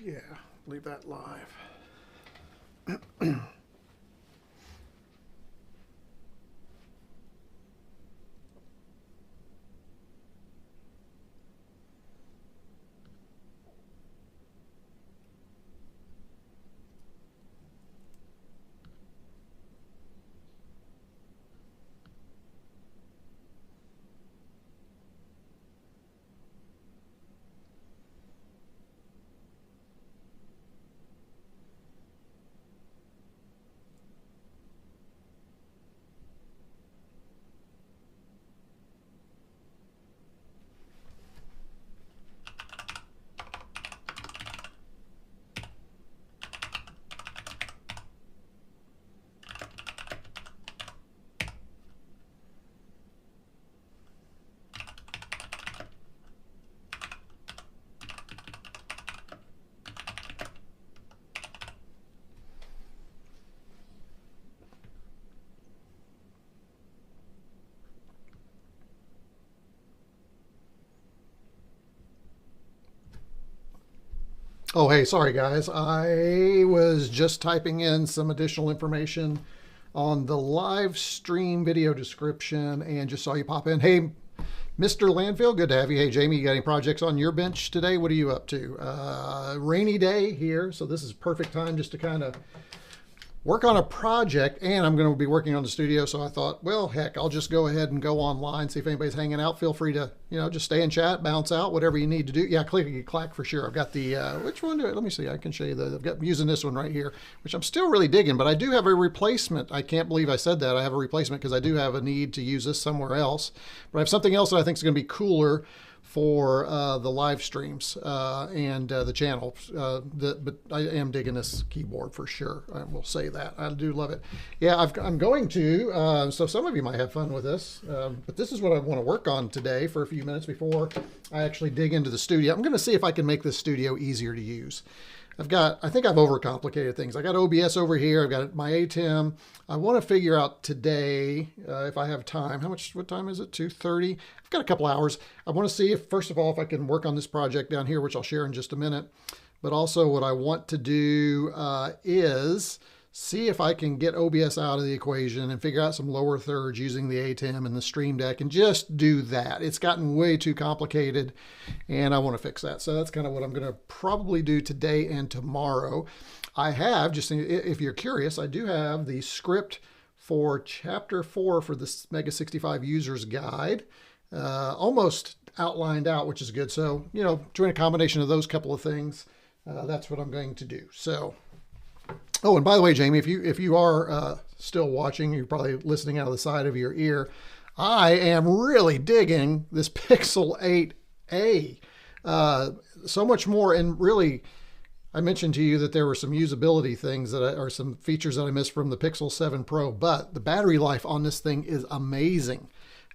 Yeah, leave that live. Oh, hey, sorry guys. I was just typing in some additional information on the live stream video description and just saw you pop in. Hey, Mr. Landfill, good to have you. Hey, Jamie, you got any projects on your bench today? What are you up to? Rainy day here, so this is perfect time just to kind of work on a project, and I'm going to be working on the studio, so I thought, well, heck, I'll just go ahead and go online, see if anybody's hanging out. Feel free to, just stay in chat, bounce out, whatever you need to do. Yeah, clickety clack for sure. I've got the, which one do I, let me see, I can show you I'm using this one right here, which I'm still really digging, but I do have a replacement. I can't believe I said that. I have a replacement because I do have a need to use this somewhere else, but I have something else that I think is going to be cooler for the live streams and the channel. But I am digging this keyboard for sure. I will say that. I do love it. Yeah, I'm going to, so some of you might have fun with this, but this is what I want to work on today for a few minutes before I actually dig into the studio. I'm going to see if I can make this studio easier to use. I think I've overcomplicated things. I got OBS over here. I've got my ATEM. I want to figure out today, if I have time, what time is it? 2:30. I've got a couple hours. I want to see if, first of all, if I can work on this project down here, which I'll share in just a minute. But also what I want to do is see if I can get OBS out of the equation and figure out some lower thirds using the ATEM and the Stream Deck and just do that. It's gotten way too complicated and I want to fix that. So that's kind of what I'm going to probably do today and tomorrow. I have, just if you're curious, I do have the script for chapter 4 for the Mega 65 Users Guide almost outlined out, which is good. So, doing a combination of those couple of things, that's what I'm going to do. So, oh, and by the way, Jamie, if you are still watching, you're probably listening out of the side of your ear. I am really digging this Pixel 8a. So much more, and really, I mentioned to you that there were some usability things or some features that I missed from the Pixel 7 Pro, but the battery life on this thing is amazing.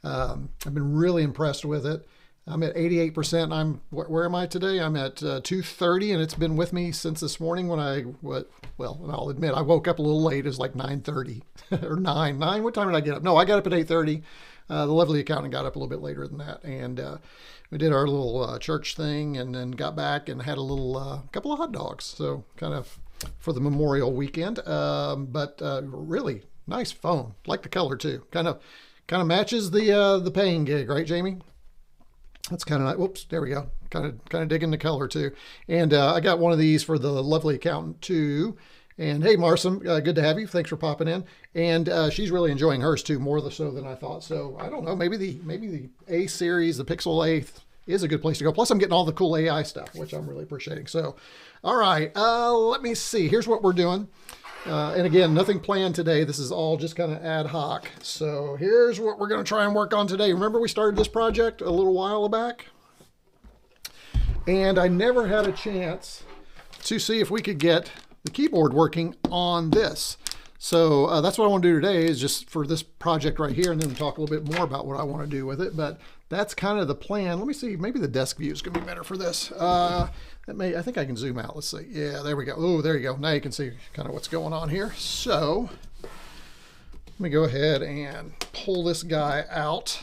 I've been really impressed with it. I'm at 88%. Where am I today? I'm at 230, and it's been with me since this morning when I'll admit I woke up a little late. It was like 9:30 or 9. What time did I get up? No, I got up at 8:30. The lovely accountant got up a little bit later than that, and we did our little church thing, and then got back and had a little couple of hot dogs. So kind of for the Memorial weekend, but really nice phone. Like the color too. Kind of matches the paying gig, right, Jamie? That's kind of nice. Whoops, there we go. Kind of digging the color too. And I got one of these for the lovely accountant too. And hey, Marsum, good to have you. Thanks for popping in. And she's really enjoying hers too, more so than I thought. So I don't know, maybe the A series, the Pixel 8 is a good place to go. Plus I'm getting all the cool AI stuff, which I'm really appreciating. So, all right, let me see. Here's what we're doing. And again, nothing planned today. This is all just kind of ad hoc. So here's what we're going to try and work on today. Remember we started this project a little while back? And I never had a chance to see if we could get the keyboard working on this. So that's what I want to do today, is just for this project right here, and then talk a little bit more about what I want to do with it. But that's kind of the plan. Let me see, maybe the desk view is going to be better for this. I think I can zoom out. Let's see. Yeah, there we go. Oh, there you go. Now you can see kind of what's going on here. So let me go ahead and pull this guy out.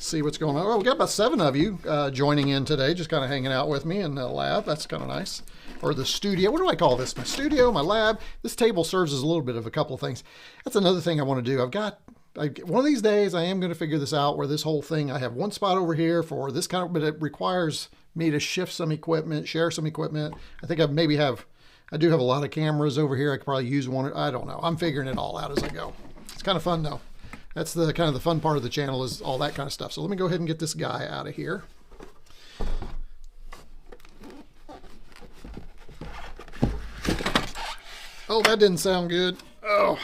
see what's going on. Oh, we got about 7 of you joining in today, just kind of hanging out with me in the lab. That's kind of nice. Or the studio. What do I call this? My studio, my lab. This table serves as a little bit of a couple of things. That's another thing I want to do. One of these days I am going to figure this out where this whole thing, I have one spot over here for this kind of, but it requires me to shift some equipment, share some equipment. I think I do have a lot of cameras over here. I could probably use one. I don't know. I'm figuring it all out as I go. It's kind of fun though. That's the kind of the fun part of the channel, is all that kind of stuff. So let me go ahead and get this guy out of here. Oh, that didn't sound good. Oh.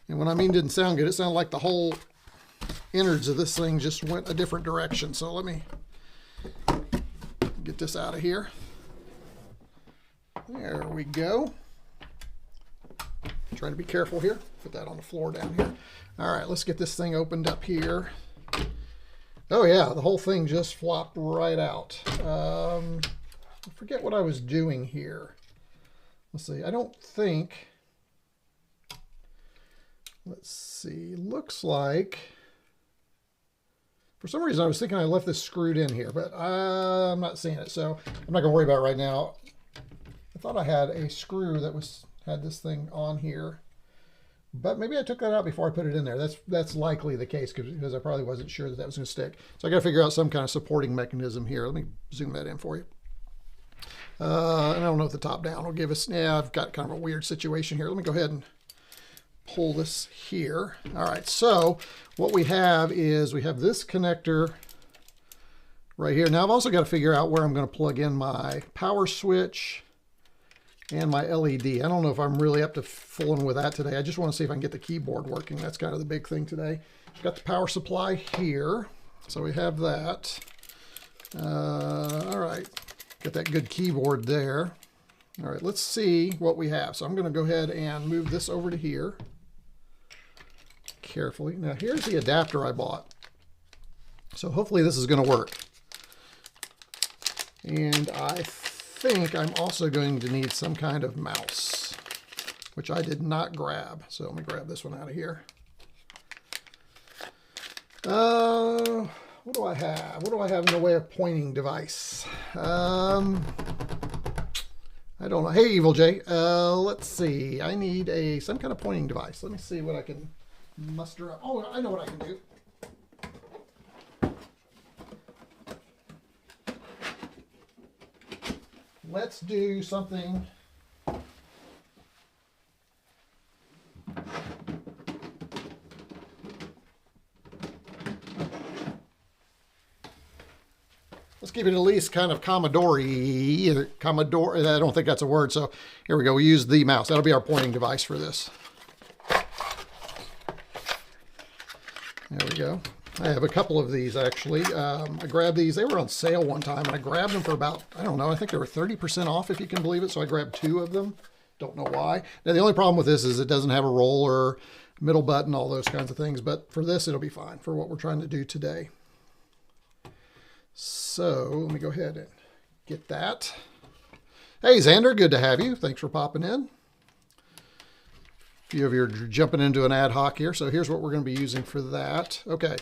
And when I mean didn't sound good, it sounded like the whole innards of this thing just went a different direction. So let me get this out of here. There we go. Trying to be careful here. Put that on the floor down here. All right, let's get this thing opened up here. Oh yeah, the whole thing just flopped right out. I forget what I was doing here. Let's see, I don't think, let's see, looks like, for some reason I was thinking I left this screwed in here, but I'm not seeing it, so I'm not gonna worry about it right now. I thought I had a screw that had this thing on here, but maybe I took that out before I put it in there. That's likely the case, because I probably wasn't sure that was gonna stick. So I gotta figure out some kind of supporting mechanism here. Let me zoom that in for you. And I don't know if the top down will give us, yeah, I've got kind of a weird situation here. Let me go ahead and pull this here. All right, so what we have is we have this connector right here. Now I've also got to figure out where I'm going to plug in my power switch and my LED. I don't know if I'm really up to fooling with that today. I just want to see if I can get the keyboard working. That's kind of the big thing today. We've got the power supply here. So we have that. All right. Got that good keyboard there. All right, let's see what we have. So I'm going to go ahead and move this over to here carefully. Now here's the adapter I bought. So hopefully this is going to work. And I think I'm also going to need some kind of mouse, which I did not grab. So let me grab this one out of here. What do I have? What do I have in the way of pointing device? I don't know. Hey, Evil J. Let's see. I need some kind of pointing device. Let me see what I can muster up. Oh, I know what I can do. Let's do something. Let's keep it at least kind of Commodore-y. Commodore, I don't think that's a word, so here we go. We use the mouse. That'll be our pointing device for this. There we go. I have a couple of these, actually. I grabbed these. They were on sale one time, and I grabbed them for about, I don't know, I think they were 30% off, if you can believe it, so I grabbed 2 of them. Don't know why. Now, the only problem with this is it doesn't have a roller, middle button, all those kinds of things, but for this, it'll be fine for what we're trying to do today. So let me go ahead and get that. Hey, Xander, good to have you. Thanks for popping in. A few of you are jumping into an ad hoc here. So here's what we're going to be using for that. Okay,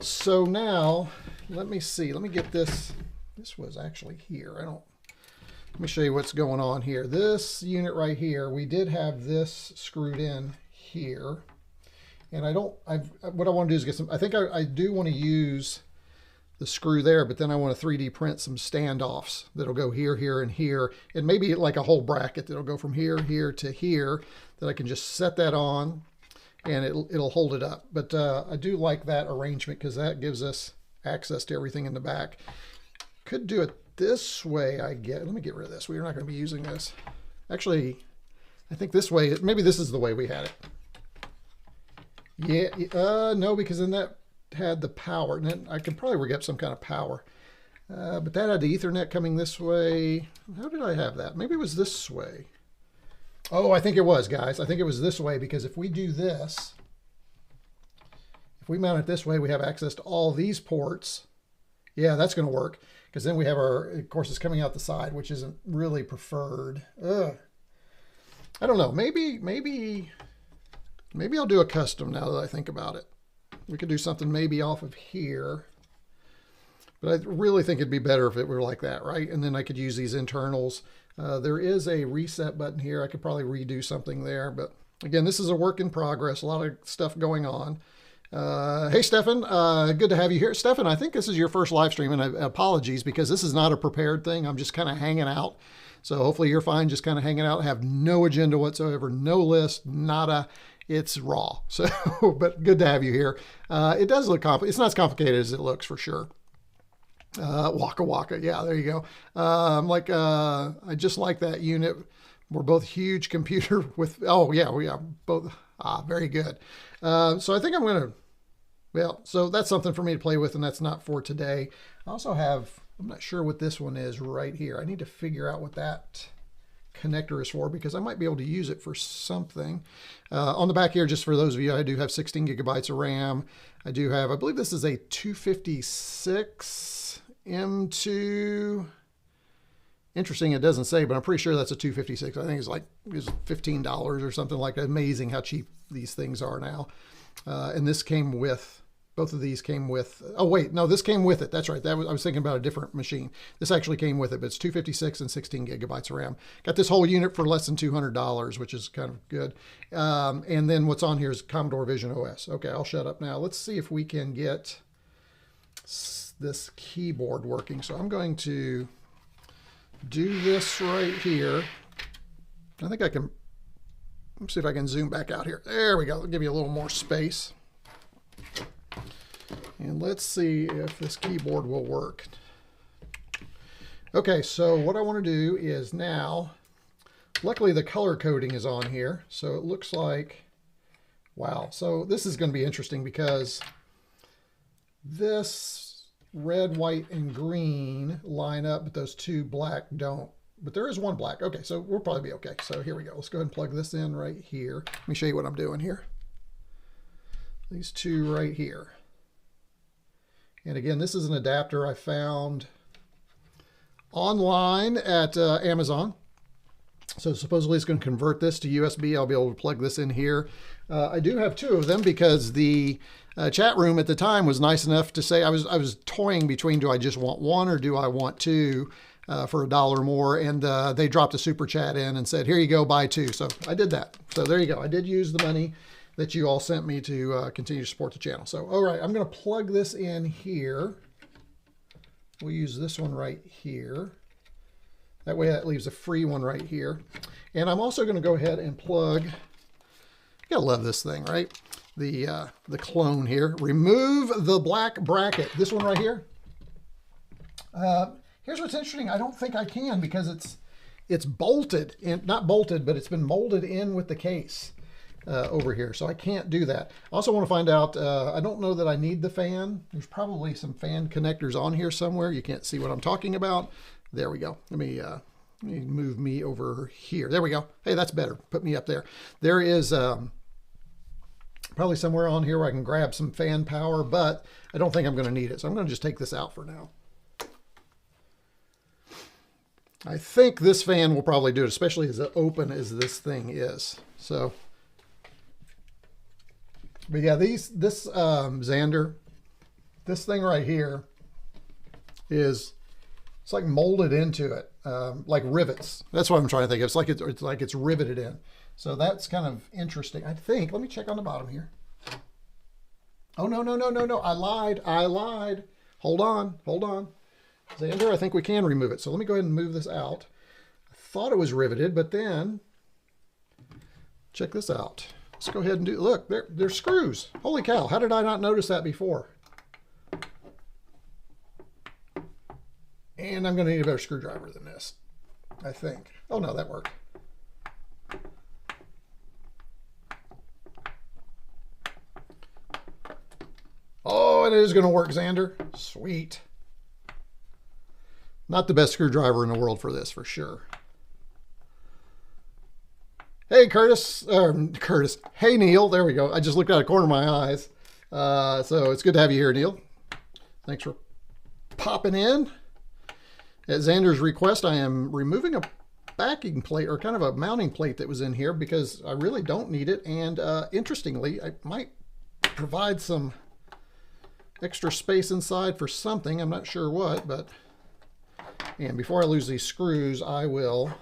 so now let me see. Let me get this. This was actually here. Let me show you what's going on here. This unit right here, we did have this screwed in here. And what I want to do is get some, I think I do want to use the screw there, but then I want to 3D print some standoffs that'll go here, here, and here, and maybe like a whole bracket that'll go from here, here to here, that I can just set that on and it'll hold it up. But I do like that arrangement because that gives us access to everything in the back. Could do it this way, let me get rid of this. We're not going to be using this. Actually, I think this way, maybe this is the way we had it. Yeah, no, because then that had the power, and then I could probably rig up some kind of power. But that had the Ethernet coming this way. How did I have that? Maybe it was this way. Oh, I think it was, guys. I think it was this way, because if we do this, if we mount it this way, we have access to all these ports. Yeah, that's going to work, because then we have of course, it's coming out the side, which isn't really preferred. I don't know. Maybe I'll do a custom now that I think about it. We could do something maybe off of here. But I really think it'd be better if it were like that, right? And then I could use these internals. There is a reset button here. I could probably redo something there. But again, this is a work in progress. A lot of stuff going on. Hey, Stefan. Good to have you here. Stefan, I think this is your first live stream, and apologies because this is not a prepared thing. I'm just kind of hanging out. So hopefully you're fine just kind of hanging out. Have no agenda whatsoever. No list. Nada. It's raw. So, but good to have you here. It does look complicated. It's not as complicated as it looks for sure. Waka Waka. Yeah, there you go. I just like that unit. We're both huge computer with, oh yeah, we are both. Very good. So I think I'm going to, well, so that's something for me to play with, and that's not for today. I also have, I'm not sure what this one is right here. I need to figure out what that connector is for because I might be able to use it for something. On the back here, just for those of you, I do have 16 gigabytes of RAM. I do have, I believe this is a 256 M2. Interesting, it doesn't say, but I'm pretty sure that's a 256. I think it's $15 or something like that. Amazing how cheap these things are now. And this came with, both of these came with, oh wait, no, this came with it. That's right. I was thinking about a different machine. This actually came with it, but it's 256 and 16 gigabytes of RAM. Got this whole unit for less than $200, which is kind of good. And then what's on here is Commodore Vision OS. Okay, I'll shut up now. Let's see if we can get this keyboard working. So I'm going to do this right here. I think I can, let's see if I can zoom back out here. There we go. I'll give you a little more space. And let's see if this keyboard will work. Okay, so what I want to do is now, luckily the color coding is on here. So it looks like, wow. So this is going to be interesting because this red, white, and green line up, but those two black don't. But there is one black. Okay, so we'll probably be okay. So here we go. Let's go ahead and plug this in right here. Let me show you what I'm doing here. These two right here. And again, this is an adapter I found online at Amazon. So supposedly it's going to convert this to USB. I'll be able to plug this in here. I do have two of them because the chat room at the time was nice enough to say, I was toying between, do I just want one or do I want two for $1 more? And they dropped a super chat in and said, here you go, buy two. So I did that. So there you go. I did use the money that you all sent me to continue to support the channel. So, all right, I'm going to plug this in here. We'll use this one right here. That way that leaves a free one right here. And I'm also going to go ahead and plug, you gotta love this thing, right? The clone here. Remove the black bracket. This one right here. Here's what's interesting. I don't think I can because it's bolted, not bolted, but it's been molded in with the case over here. So I can't do that. I also want to find out, I don't know that I need the fan. There's probably some fan connectors on here somewhere. You can't see what I'm talking about. There we go. Let me move me over here. There we go. Hey, that's better. Put me up there. There is probably somewhere on here where I can grab some fan power, but I don't think I'm going to need it. So I'm going to just take this out for now. I think this fan will probably do it, especially as open as this thing is. So, but yeah, this Xander, this thing right here is, it's like molded into it, like rivets. That's what I'm trying to think of. It's like it's riveted in. So that's kind of interesting. I think, let me check on the bottom here. Oh, no. I lied. Hold on. Xander, I think we can remove it. So let me go ahead and move this out. I thought it was riveted, but then check this out. Let's go ahead and do, look, there's screws. Holy cow, how did I not notice that before? And I'm going to need a better screwdriver than this, I think. Oh, no, that worked. Oh, and it is going to work, Xander. Sweet. Not the best screwdriver in the world for this, for sure. Hey, Curtis. Hey, Neil. There we go. I just looked out of the corner of my eyes. So it's good to have you here, Neil. Thanks for popping in. At Xander's request, I am removing a backing plate, or kind of a mounting plate that was in here because I really don't need it. And interestingly, I might provide some extra space inside for something. I'm not sure what, but... And before I lose these screws, I will...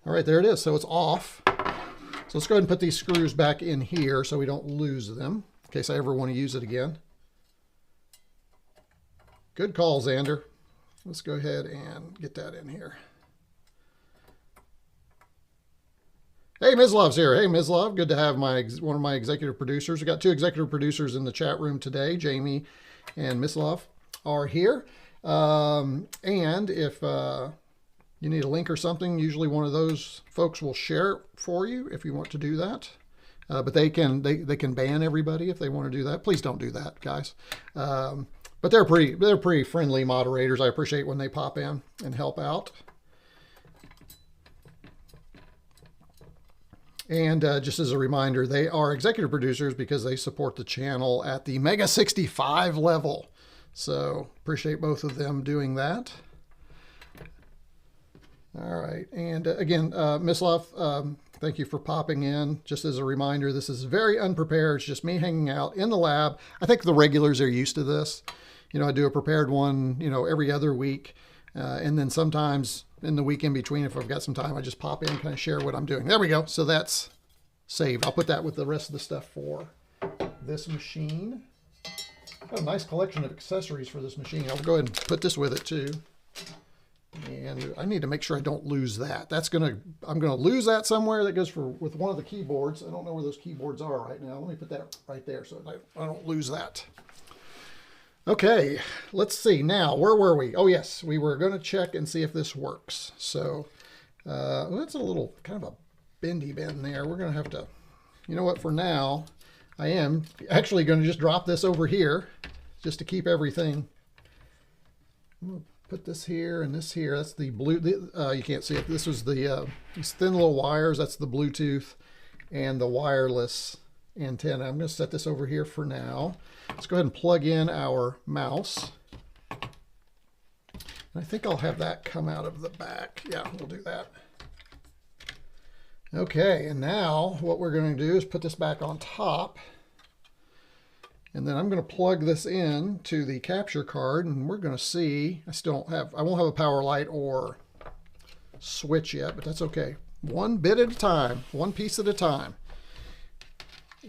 All right, there it is. So it's off. So let's go ahead and put these screws back in here so we don't lose them in case I ever want to use it again. Good call, Xander. Let's go ahead and get that in here. Hey, Mislov's here. Hey, Mislov. Good to have one of my executive producers. We got 2 executive producers in the chat room today. Jamie and Mislov are here. And if you need a link or something, usually one of those folks will share it for you if you want to do that. But they can ban everybody if they want to do that. Please don't do that, guys. But they're pretty friendly moderators. I appreciate when they pop in and help out. And just as a reminder, they are executive producers because they support the channel at the Mega 65 level. So appreciate both of them doing that. All right, and again, Mislov, thank you for popping in. Just as a reminder, this is very unprepared. It's just me hanging out in the lab. I think the regulars are used to this. You know, I do a prepared one, you know, every other week. And then sometimes in the week in between, if I've got some time, I just pop in and kind of share what I'm doing. There we go. So that's saved. I'll put that with the rest of the stuff for this machine. Got a nice collection of accessories for this machine. I'll go ahead and put this with it too. And I need to make sure I don't lose that. I'm gonna lose that somewhere. That goes with one of the keyboards. I don't know where those keyboards are right now. Let me put that right there so I don't lose that. Okay, let's see. Now, where were we? Oh yes, we were gonna check and see if this works. So that's a little kind of a bendy bend there. We're gonna have to, you know what, for now, I am actually gonna just drop this over here just to keep everything. Put this here and this here. That's the blue. You can't see it. This was the these thin little wires. That's the Bluetooth and the wireless antenna. I'm going to set this over here for now. Let's go ahead and plug in our mouse. And I think I'll have that come out of the back. Yeah, we'll do that. Okay, and now what we're going to do is put this back on top. And then I'm going to plug this in to the capture card, and we're going to see. I won't have a power light or switch yet, but that's okay. One bit at a time, one piece at a time.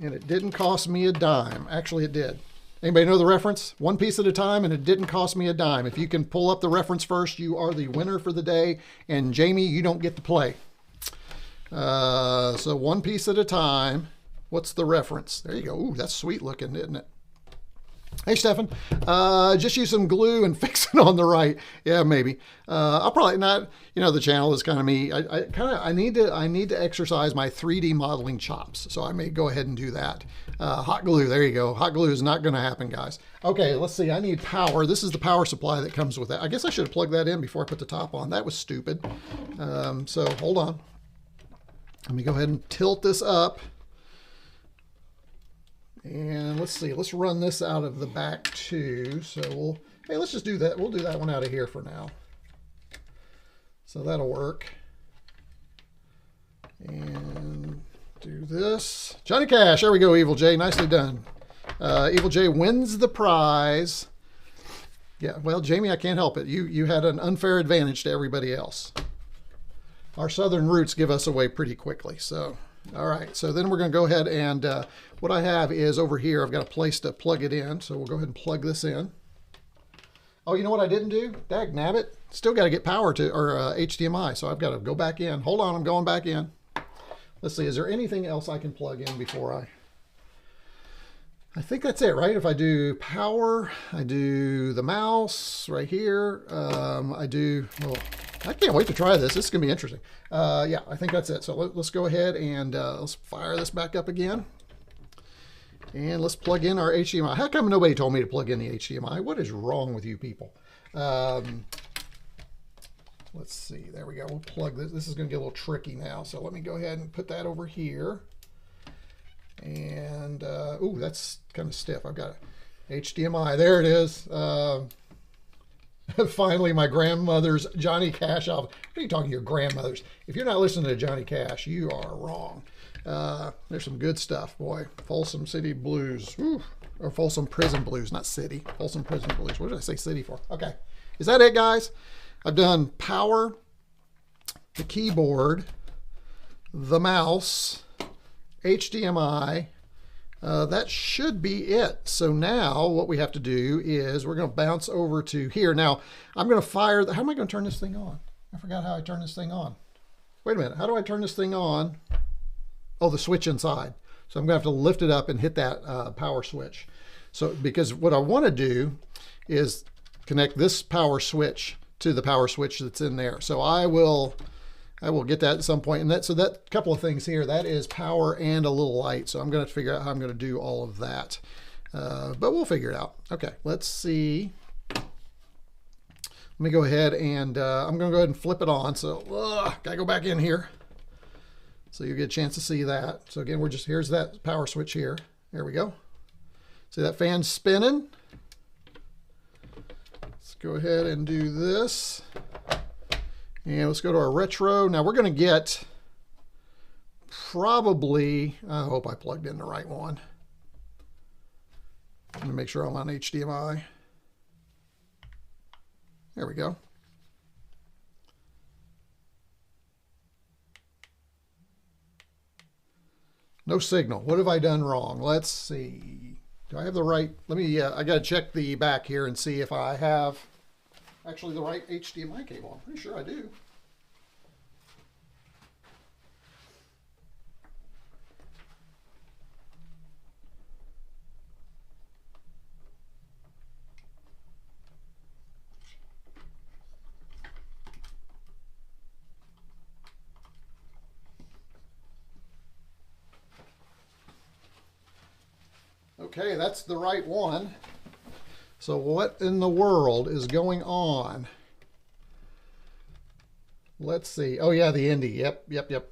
And it didn't cost me a dime. Actually, it did. Anybody know the reference? One piece at a time, and it didn't cost me a dime. If you can pull up the reference first, you are the winner for the day. And Jamie, you don't get to play. So one piece at a time. What's the reference? There you go. Ooh, that's sweet looking, isn't it? Hey, Stefan, just use some glue and fix it on the right. Yeah, maybe. I'll probably not, you know, the channel is kind of me. I need to exercise my 3D modeling chops. So I may go ahead and do that. Hot glue, there you go. Hot glue is not going to happen, guys. Okay, let's see. I need power. This is the power supply that comes with that. I guess I should have plugged that in before I put the top on. That was stupid. So hold on. Let me go ahead and tilt this up. And let's see, let's run this out of the back too. So hey, let's just do that. We'll do that one out of here for now. So that'll work. And do this. Johnny Cash, there we go, Evil J, nicely done. Evil J wins the prize. Yeah, well, Jamie, I can't help it. You had an unfair advantage to everybody else. Our southern roots give us away pretty quickly, so. All right, so then we're going to go ahead and what I have is over here, I've got a place to plug it in. So we'll go ahead and plug this in. Oh, you know what I didn't do? Dag nabbit. Still got to get power to, or HDMI. So I've got to go back in. Hold on, I'm going back in. Let's see, is there anything else I can plug in before I think that's it, right? If I do power, I do the mouse right here. I can't wait to try this. This is going to be interesting. Yeah, I think that's it. So let's go ahead and let's fire this back up again. And let's plug in our HDMI. How come nobody told me to plug in the HDMI? What is wrong with you people? Let's see. There we go. We'll plug this. This is going to get a little tricky now. So let me go ahead and put that over here. And, ooh, that's kind of stiff. I've got a HDMI. There it is. Finally, my grandmother's Johnny Cash album. What are you talking to your grandmothers? If you're not listening to Johnny Cash, you are wrong. There's some good stuff, boy. Folsom City Blues. Whew. or Folsom Prison Blues, not city. Folsom Prison Blues. What did I say city for? Okay. Is that it, guys? I've done power, the keyboard, the mouse, HDMI. That should be it. So now what we have to do is we're going to bounce over to here. Now I'm going to fire how am I going to turn this thing on? I forgot how I turn this thing on. Wait a minute. How do I turn this thing on? Oh, the switch inside. So I'm going to have to lift it up and hit that power switch. So because what I want to do is connect this power switch to the power switch that's in there. So I will get that at some point. And so that couple of things here, that is power and a little light. So I'm going to figure out how I'm going to do all of that. But we'll figure it out. Okay, let's see. Let me go ahead and I'm going to go ahead and flip it on. So gotta go back in here. So you get a chance to see that. So again, here's that power switch here. There we go. See that fan spinning? Let's go ahead and do this. And let's go to our retro. Now we're going to get probably, I hope I plugged in the right one. I'm going to make sure I'm on HDMI. There we go. No signal. What have I done wrong? Let's see. Do I have the right? Let me, I got to check the back here and see if I have actually the right HDMI cable. I'm pretty sure I do. Okay, that's the right one. So what in the world is going on? Let's see. Oh yeah, the Indy. Yep.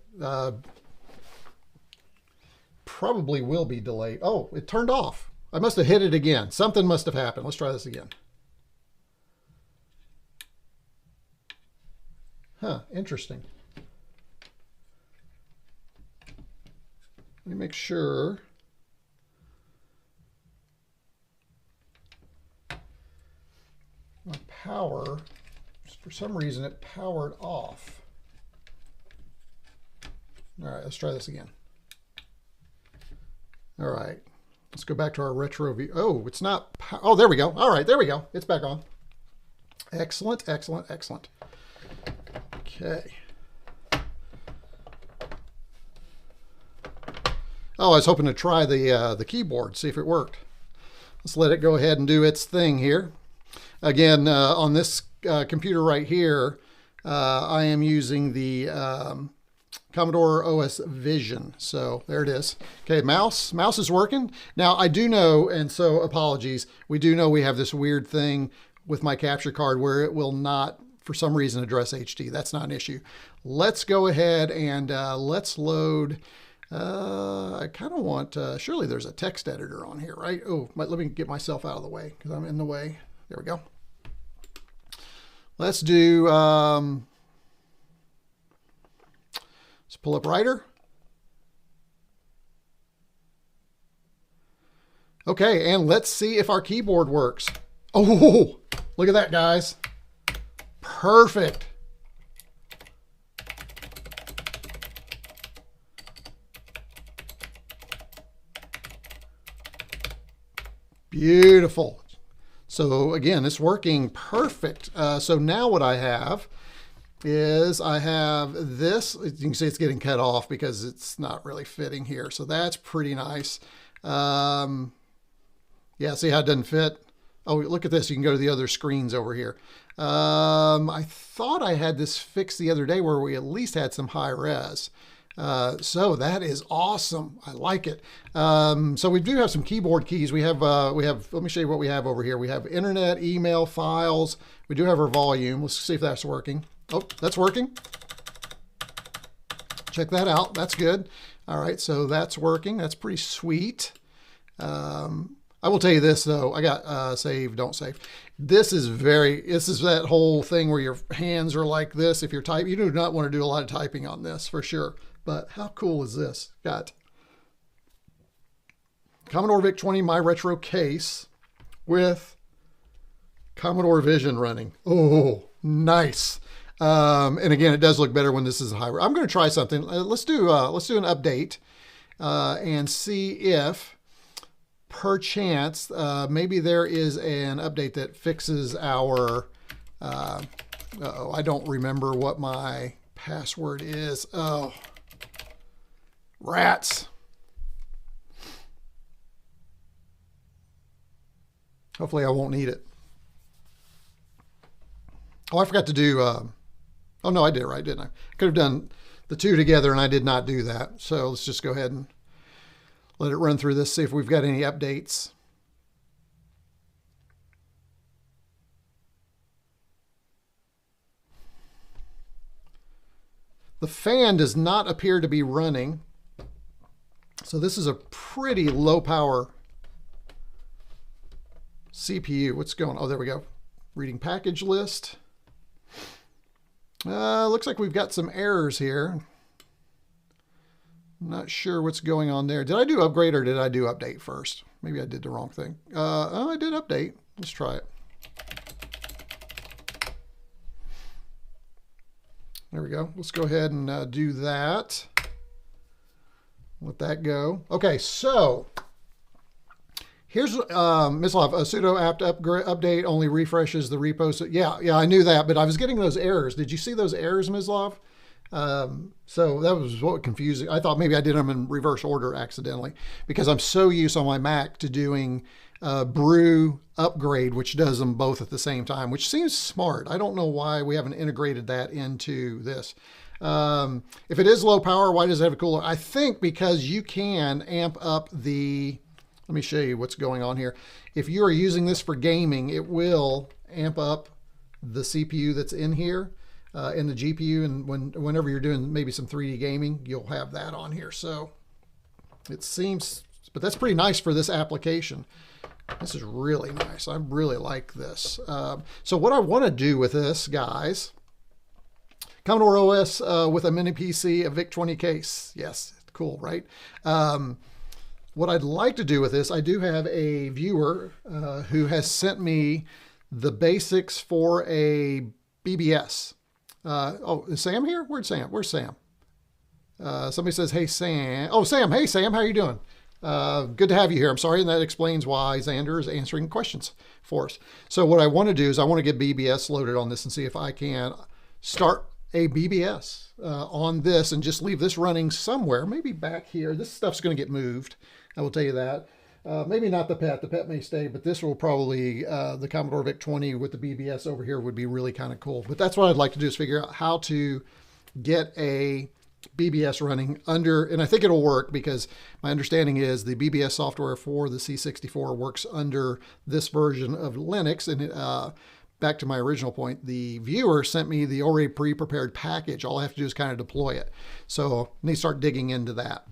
Probably will be delayed. Oh, it turned off. I must have hit it again. Something must have happened. Let's try this again. Huh, interesting. Let me make sure. My power, for some reason, it powered off. All right, let's try this again. All right, let's go back to our retro view. Oh, it's not. Oh, there we go. All right, there we go. It's back on. Excellent, excellent, excellent. Okay. Oh, I was hoping to try the keyboard, see if it worked. Let's let it go ahead and do its thing here. Again, on this computer right here, I am using the Commodore OS Vision. So there it is. Okay, mouse is working. Now I do know, and so apologies, we do know we have this weird thing with my capture card where it will not, for some reason, address HD. That's not an issue. Let's go ahead and let's load. I kind of want, surely there's a text editor on here, right? Oh, let me get myself out of the way because I'm in the way. There we go. Let's do, let's pull up Writer. Okay, and let's see if our keyboard works. Oh, look at that, guys. Perfect. Beautiful. So again, it's working perfect. So now what I have is I have this. You can see it's getting cut off because it's not really fitting here. So that's pretty nice. Yeah, see how it doesn't fit? Oh, look at this. You can go to the other screens over here. I thought I had this fixed the other day where we at least had some high res. So that is awesome. I like it. So we do have some keyboard keys. We have, let me show you what we have over here. We have internet, email, files. We do have our volume. Let's see if that's working. Oh, that's working. Check that out. That's good. All right. So that's working. That's pretty sweet. I will tell you this though. I got, save, don't save. This is that whole thing where your hands are like this. If you're typing, you do not want to do a lot of typing on this for sure. But how cool is this? Got Commodore VIC-20 MyRetro case with Commodore Vision running. Oh, nice. And again, it does look better when this is high. I'm going to try something. Let's do an update and see if, perchance, maybe there is an update that fixes our. Uh-oh, I don't remember what my password is. Oh, rats. Hopefully I won't need it. Oh, I forgot to do, oh no, I did it right, didn't I? I could have done the two together and I did not do that. So let's just go ahead and let it run through this, see if we've got any updates. The fan does not appear to be running. So this is a pretty low power CPU. What's going on? Oh, there we go. Reading package list. Looks like we've got some errors here. I'm not sure what's going on there. Did I do upgrade or did I do update first? Maybe I did the wrong thing. Oh, I did update. Let's try it. There we go. Let's go ahead and do that. Let that go. Okay, so here's Mislav, a sudo apt update only refreshes the repo. So yeah, I knew that, but I was getting those errors. Did you see those errors, Mislav? So that was what confusing. I thought maybe I did them in reverse order accidentally because I'm so used on my Mac to doing brew upgrade, which does them both at the same time, which seems smart. I don't know why we haven't integrated that into this. If it is low power, why does it have a cooler? I think because you can amp up the, let me show you what's going on here. If you are using this for gaming, it will amp up the CPU that's in here, in the GPU. And whenever you're doing maybe some 3D gaming, you'll have that on here. So it seems, but that's pretty nice for this application. This is really nice. I really like this. So what I want to do with this, guys, Commodore OS with a mini PC, a VIC-20 case. Yes, cool, right? What I'd like to do with this, I do have a viewer who has sent me the basics for a BBS. Oh, is Sam here? Where's Sam? Where's Sam? Somebody says, hey, Sam. Oh, Sam. Hey, Sam. How are you doing? Good to have you here. I'm sorry, and that explains why Xander is answering questions for us. So what I want to do is I want to get BBS loaded on this and see if I can start a BBS on this and just leave this running somewhere, maybe back here. This stuff's going to get moved. I will tell you that. Maybe not the PET. The PET may stay, but this will probably, the Commodore VIC-20 with the BBS over here would be really kind of cool. But that's what I'd like to do is figure out how to get a BBS running under, and I think it'll work because my understanding is the BBS software for the C64 works under this version of Linux. And back to my original point, the viewer sent me the already pre-prepared package. All I have to do is kind of deploy it. So I need to start digging into that.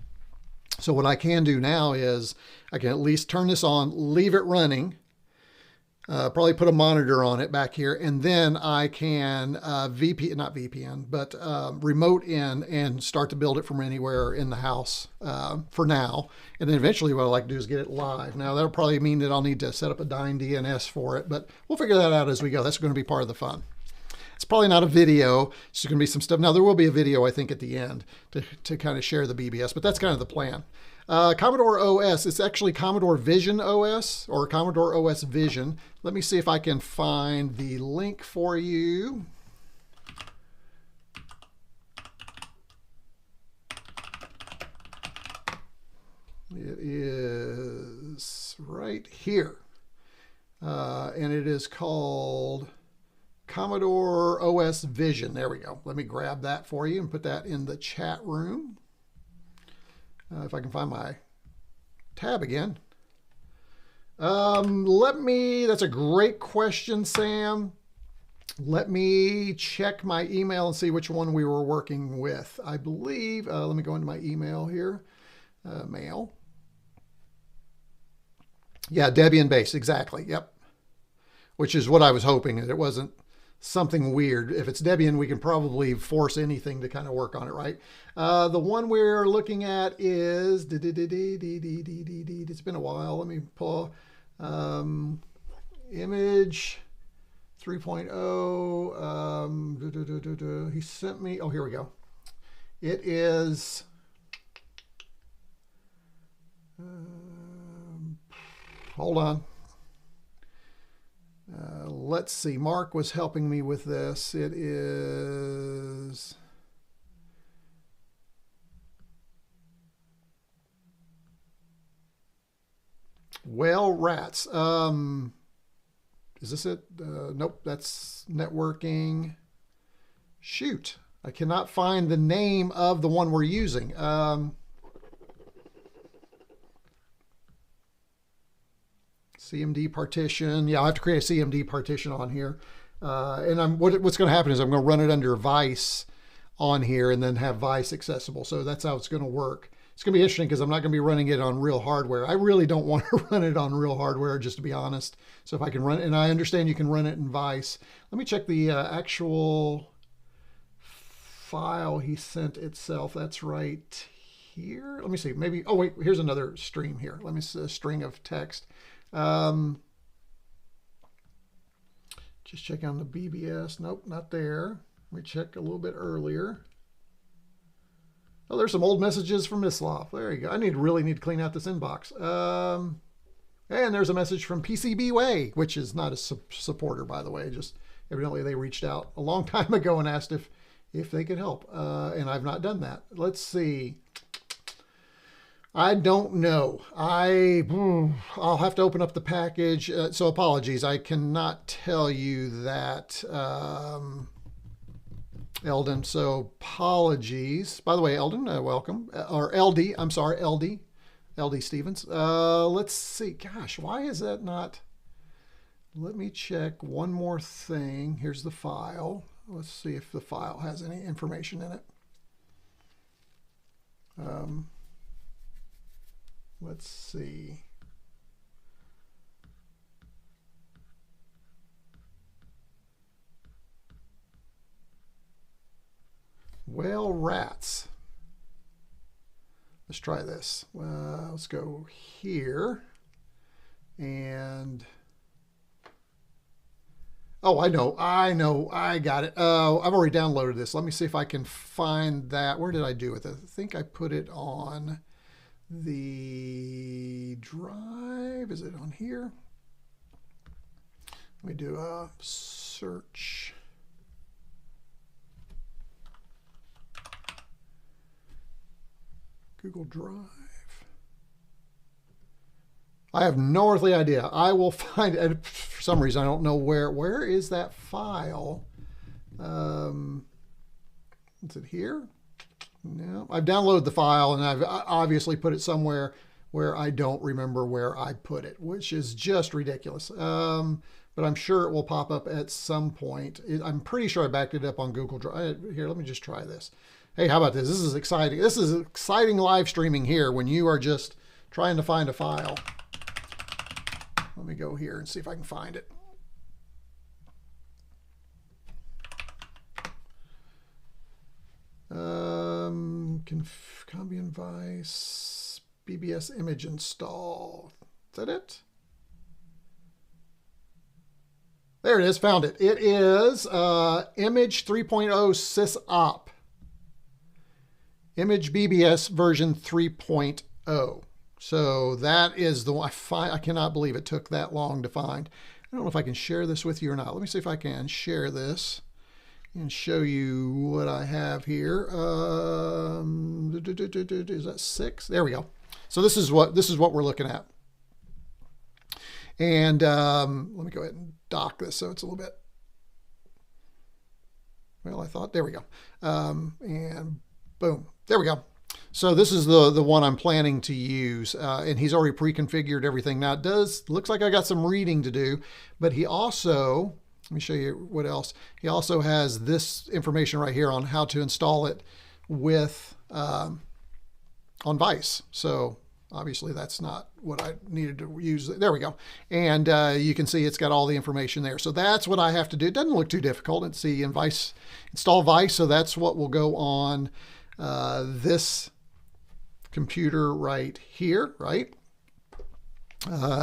So what I can do now is I can at least turn this on, leave it running, probably put a monitor on it back here, and then I can remote in and start to build it from anywhere in the house for now. And then eventually what I like to do is get it live. Now that'll probably mean that I'll need to set up a dying DNS for it, but we'll figure that out as we go. That's going to be part of the fun. It's probably not a video. It's just going to be some stuff. Now there will be a video, I think, at the end to kind of share the BBS, but that's kind of the plan. Commodore OS, it's actually Commodore Vision OS or Commodore OS Vision. Let me see if I can find the link for you. It is right here. And it is called Commodore OS Vision. There we go. Let me grab that for you and put that in the chat room. If I can find my tab again. That's a great question, Sam. Let me check my email and see which one we were working with. I believe, let me go into my email here. Mail. Yeah, Debian base, exactly. Yep. Which is what I was hoping. It wasn't something weird. If it's Debian, we can probably force anything to kind of work on it, right? The one we're looking at is, it's been a while. Let me pull image 3.0. He sent me, oh, here we go. It is, hold on. Let's see. Mark was helping me with this. It is, well, rats. Is this it? Nope, that's networking. Shoot, I cannot find the name of the one we're using. CMD partition. Yeah, I'll have to create a CMD partition on here. And what's going to happen is I'm going to run it under Vice on here and then have Vice accessible. So that's how it's going to work. It's going to be interesting because I'm not going to be running it on real hardware. I really don't want to run it on real hardware, just to be honest. So if I can run it, and I understand you can run it in Vice. Let me check the actual file he sent itself. That's right here. Let me see. Maybe, oh wait, here's another stream here. Let me see a string of text. Just check on the BBS. Nope, not there. Let me check a little bit earlier. Oh, there's some old messages from Mislav. There you go. I really need to clean out this inbox. And there's a message from PCBWay, which is not a supporter, by the way. Just evidently they reached out a long time ago and asked if they could help. And I've not done that. Let's see. I don't know. I'll have to open up the package. So apologies. I cannot tell you that, Eldon. So apologies. By the way, Eldon, welcome. Or LD. I'm sorry, LD. LD Stevens. Let's see. Gosh, why is that not? Let me check one more thing. Here's the file. Let's see if the file has any information in it. Let's see. Well, rats. Let's try this. Let's go here. And, oh, I know, I got it. Oh, I've already downloaded this. Let me see if I can find that. Where did I do it? I think I put it on the drive. Is it on here? Let me do a search. Google Drive. I have no earthly idea. I will find it. For some reason, I don't know where is that file. Is it here? No, I've downloaded the file and I've obviously put it somewhere where I don't remember where I put it, which is just ridiculous. But I'm sure it will pop up at some point. I'm pretty sure I backed it up on Google Drive. Here, let me just try this. Hey, how about this? This is exciting. This is exciting live streaming here when you are just trying to find a file. Let me go here and see if I can find it. Combien Vice BBS image install. Is that it? There it is. Found it. It is image 3.0 sysop. Image BBS version 3.0. So that is the one I cannot believe it took that long to find. I don't know if I can share this with you or not. Let me see if I can share this and show you what I have here. Is that 6? There we go. So this is what we're looking at. And let me go ahead and dock this so it's a little bit. Well, I thought, there we go. And boom, there we go. So this is the one I'm planning to use, and he's already pre-configured everything. Now it looks like I got some reading to do, but he also, let me show you what else. He also has this information right here on how to install it with, on Vice. So Obviously, that's not what I needed to use. There we go. And you can see it's got all the information there. So that's what I have to do. It doesn't look too difficult. Let's see, install VIC. So that's what will go on this computer right here, right?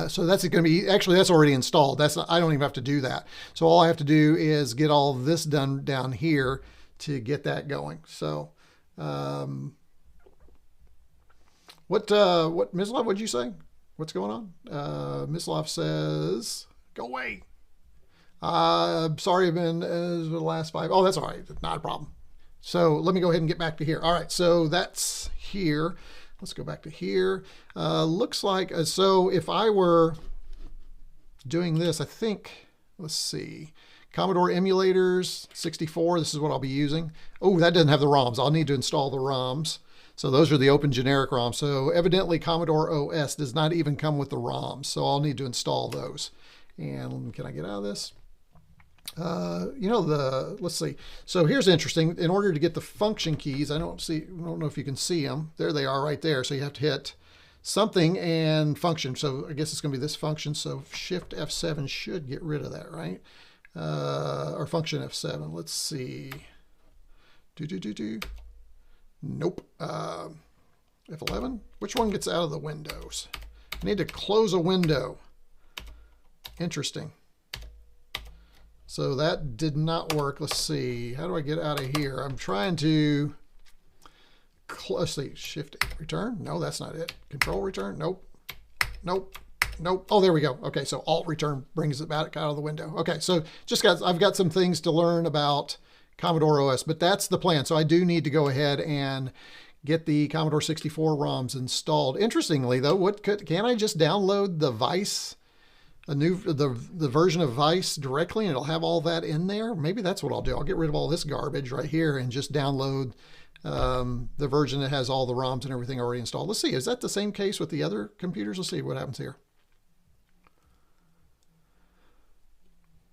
So that's going to be, actually that's already installed. That's not, I don't even have to do that. So all I have to do is get all this done down here to get that going. So what Mislav, what'd you say? What's going on? Mislav says, go away. Sorry, I've been the last 5. Oh, that's all right. Not a problem. So let me go ahead and get back to here. All right, so that's here. Let's go back to here. Looks like, so if I were doing this, I think, let's see, Commodore emulators, 64, this is what I'll be using. Oh, that doesn't have the ROMs. I'll need to install the ROMs. So those are the open generic ROMs. So evidently Commodore OS does not even come with the ROMs. So I'll need to install those. And can I get out of this? Let's see. So here's interesting. In order to get the function keys, I don't know if you can see them. There they are right there. So you have to hit something and function. So I guess it's going to be this function. So Shift F7 should get rid of that, right? Or function F7. Let's see. Nope. F11. Which one gets out of the windows? I need to close a window. Interesting. So that did not work. Let's see. How do I get out of here? I'm trying to, let's see, Shift return. No, that's not it. Control return. Nope. Nope. Nope. Oh, there we go. Okay, so Alt return brings it back out of the window. Okay, so I've got some things to learn about Commodore OS, but that's the plan. So I do need to go ahead and get the Commodore 64 ROMs installed. Interestingly, though, can I just download the VIC? The version of VIC directly, and it'll have all that in there. Maybe that's what I'll do. I'll get rid of all this garbage right here and just download the version that has all the ROMs and everything already installed. Let's see, is that the same case with the other computers? Let's see what happens here.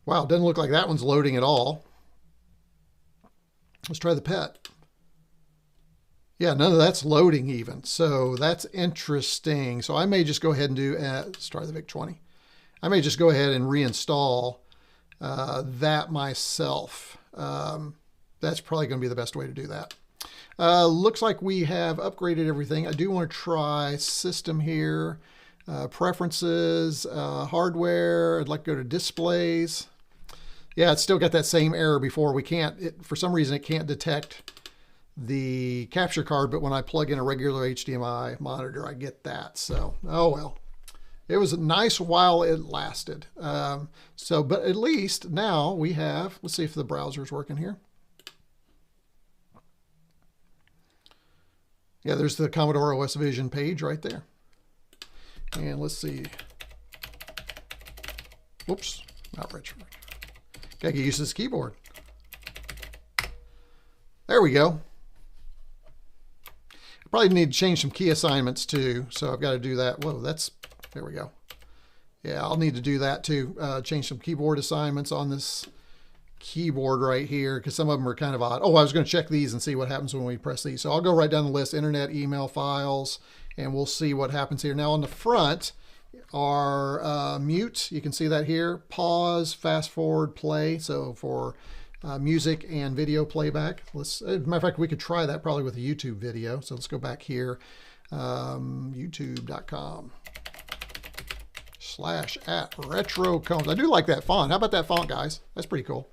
Wow, doesn't look like that one's loading at all. Let's try the PET. Yeah, none of that's loading even. So that's interesting. So I may just go ahead and do, let's try the VIC-20. I may just go ahead and reinstall that myself. That's probably going to be the best way to do that. Looks like we have upgraded everything. I do want to try system here, preferences, hardware. I'd like to go to displays. Yeah, it's still got that same error before. For some reason, it can't detect the capture card, but when I plug in a regular HDMI monitor, I get that. So, oh well. It was nice while it lasted. But at least now we have, let's see if the browser's working here. Yeah, there's the Commodore OS Vision page right there. And let's see. Whoops, not retro. Gotta get used to this keyboard. There we go. I probably need to change some key assignments too, so I've got to do that. Whoa, there we go. Yeah, I'll need to do that too. Change some keyboard assignments on this keyboard right here because some of them are kind of odd. Oh, I was going to check these and see what happens when we press these. So I'll go right down the list, internet, email, files, and we'll see what happens here. Now on the front are mute. You can see that here. Pause, fast forward, play. So for music and video playback. As a matter of fact, we could try that probably with a YouTube video. So let's go back here. YouTube.com/@retroCombs. I do like that font. How about that font, guys? That's pretty cool.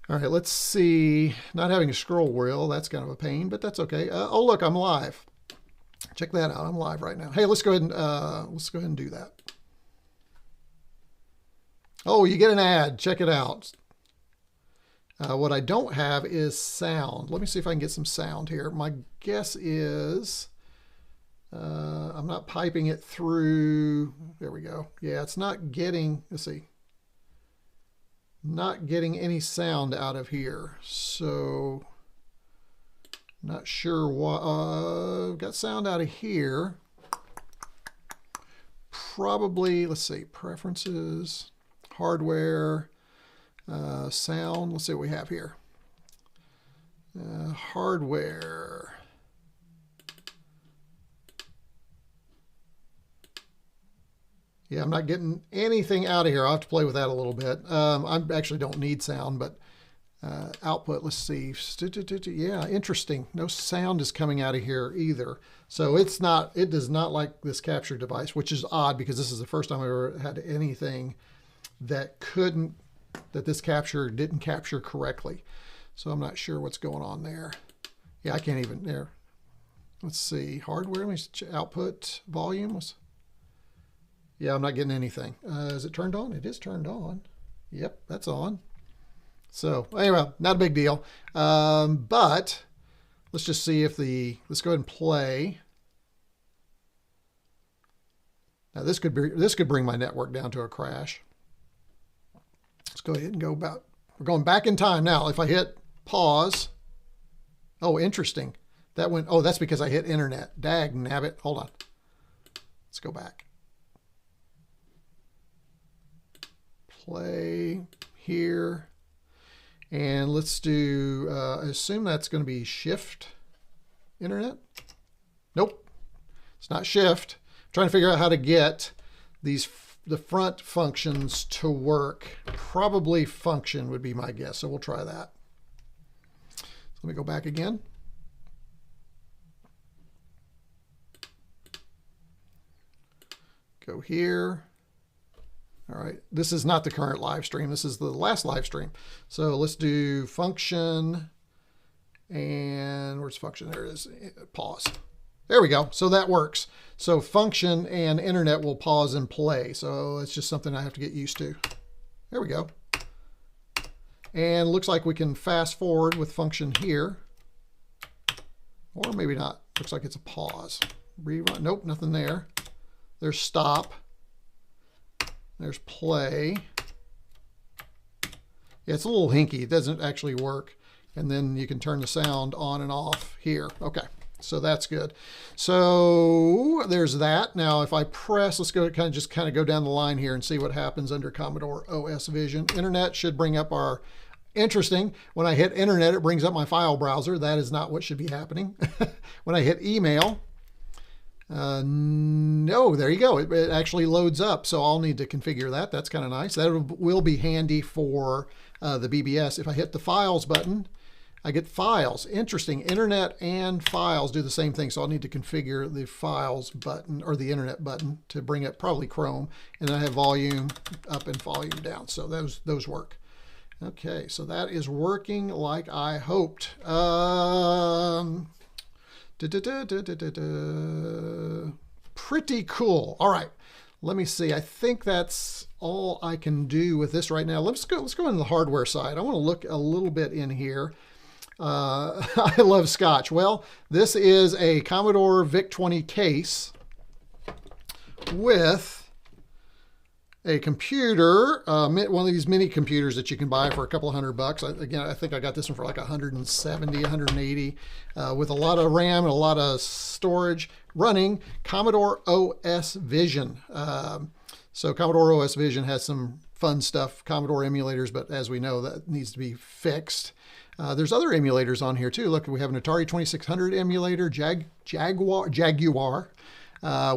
All right, let's see. Not having a scroll wheel, that's kind of a pain, but that's okay. Oh, look, I'm live. Check that out. I'm live right now. Hey, let's go ahead and do that. Oh, you get an ad. Check it out. What I don't have is sound. Let me see if I can get some sound here. My guess is I'm not piping it through. There we go. Yeah, it's not getting, let's see, not getting any sound out of here. So not sure why. Got sound out of here. Probably, let's see, preferences, hardware, sound. Let's see what we have here. Hardware. Yeah, I'm not getting anything out of here. I'll have to play with that a little bit. I actually don't need sound, but output, let's see. Yeah, interesting. No sound is coming out of here either. So it does not like this capture device, which is odd because this is the first time I've ever had anything that this capture didn't capture correctly. So I'm not sure what's going on there. Yeah, I can't even there. Let's see, hardware, let me output volume. Yeah, I'm not getting anything. Is it turned on? It is turned on. Yep, that's on. So anyway, not a big deal. But let's just see if let's go ahead and play. Now this could bring my network down to a crash. Let's go ahead and we're going back in time now. If I hit pause, oh, interesting. That went, oh, that's because I hit internet. Dag nabbit. Hold on. Let's go back. Play here. And let's do, I assume that's going to be shift internet. Nope, it's not shift. I'm trying to figure out how to get the front functions to work. Probably function would be my guess, so we'll try that. So let me go back again. Go here. All right, this is not the current live stream. This is the last live stream. So let's do function, and where's function? There it is, pause. There we go, so that works. So function and internet will pause and play. So it's just something I have to get used to. There we go. And looks like we can fast forward with function here. Or maybe not, looks like it's a pause. Rerun, nope, nothing there. There's stop. There's play. Yeah, it's a little hinky. It doesn't actually work. And then you can turn the sound on and off here. Okay, so that's good. So there's that. Now, if I press, let's go kind of go down the line here and see what happens under Commodore OS Vision. Internet should bring up our, interesting, when I hit internet, it brings up my file browser. That is not what should be happening. When I hit email, no, there you go. It actually loads up. So I'll need to configure that. That's kind of nice. That will be handy for the BBS. If I hit the files button, I get files. Interesting. Internet and files do the same thing. So I'll need to configure the files button or the internet button to bring up probably Chrome. And then I have volume up and volume down. So those work. Okay. So that is working like I hoped. Pretty cool. All right, let me see. I think that's all I can do with this right now. Let's go into the hardware side. I want to look a little bit in here. I love Scotch. Well, this is a Commodore VIC-20 case with a computer, one of these mini computers that you can buy for a couple $100. Again, I think I got this one for like 170, 180, with a lot of RAM and a lot of storage, running Commodore OS Vision. So Commodore OS Vision has some fun stuff, Commodore emulators, but as we know, that needs to be fixed. There's other emulators on here too. Look, we have an Atari 2600 emulator, Jaguar.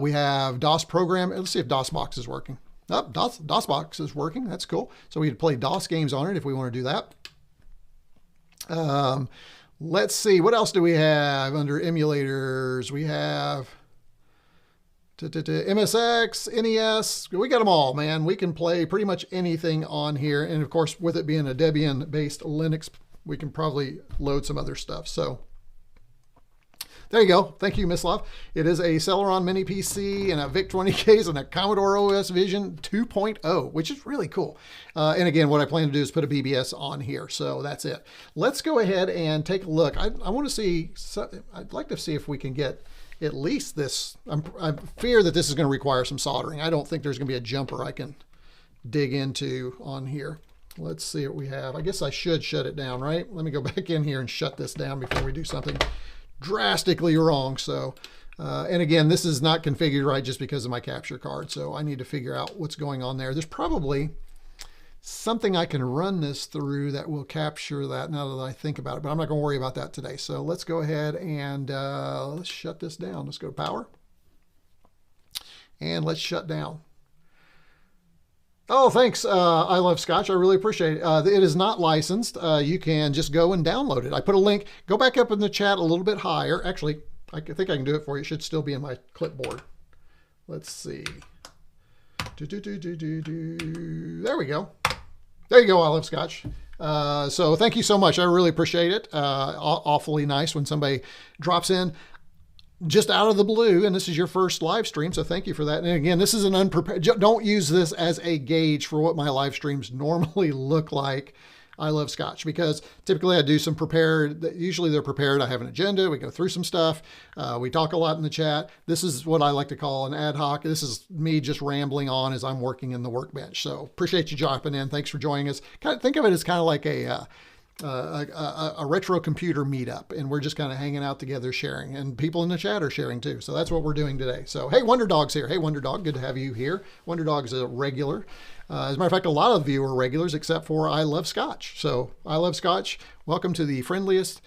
We have DOS program. Let's see if DOSBox is working. Oh, DOSBox is working. That's cool. So we could play DOS games on it if we want to do that. Let's see. What else do we have under emulators? We have MSX, NES. We got them all, man. We can play pretty much anything on here. And of course, with it being a Debian-based Linux, we can probably load some other stuff. So there you go. Thank you, Miss Love. It is a Celeron mini PC and a VIC-20 case and a Commodore OS Vision 2.0, which is really cool. And again, what I plan to do is put a BBS on here. So that's it. Let's go ahead and take a look. I want to see, I'd like to see if we can get at least this. I fear that this is going to require some soldering. I don't think there's going to be a jumper I can dig into on here. Let's see what we have. I guess I should shut it down, right? Let me go back in here and shut this down before we do something drastically wrong. So, and again, this is not configured right just because of my capture card. So I need to figure out what's going on there. There's probably, something I can run this through that will capture that now that I think about it, but I'm not going to worry about that today. So let's go ahead and let's shut this down. Let's go to power and let's shut down. Oh, thanks. I love Scotch. I really appreciate it. It is not licensed. You can just go and download it. I put a link. Go back up in the chat a little bit higher. Actually, I think I can do it for you. It should still be in my clipboard. Let's see. There we go. There you go, I love Scotch. So thank you so much. I really appreciate it. Awfully nice when somebody drops in just out of the blue, and this is your first live stream, so thank you for that. And again, this is an unprepared, don't use this as a gauge for what my live streams normally look like. I love Scotch because typically I do some prepared, usually they're prepared. I have an agenda. We go through some stuff. We talk a lot in the chat. This is what I like to call an ad hoc. This is me just rambling on as I'm working in the workbench. So appreciate you dropping in. Thanks for joining us. Think of it as kind of like a retroComputer meetup, and we're just kind of hanging out together sharing, and people in the chat are sharing too. So that's what we're doing today. So hey, Wonder Dog's here. Hey, Wonder Dog, good to have you here. Wonder Dog's a regular. As a matter of fact, a lot of you are regulars except for I love Scotch. So I love Scotch. Welcome to the friendliest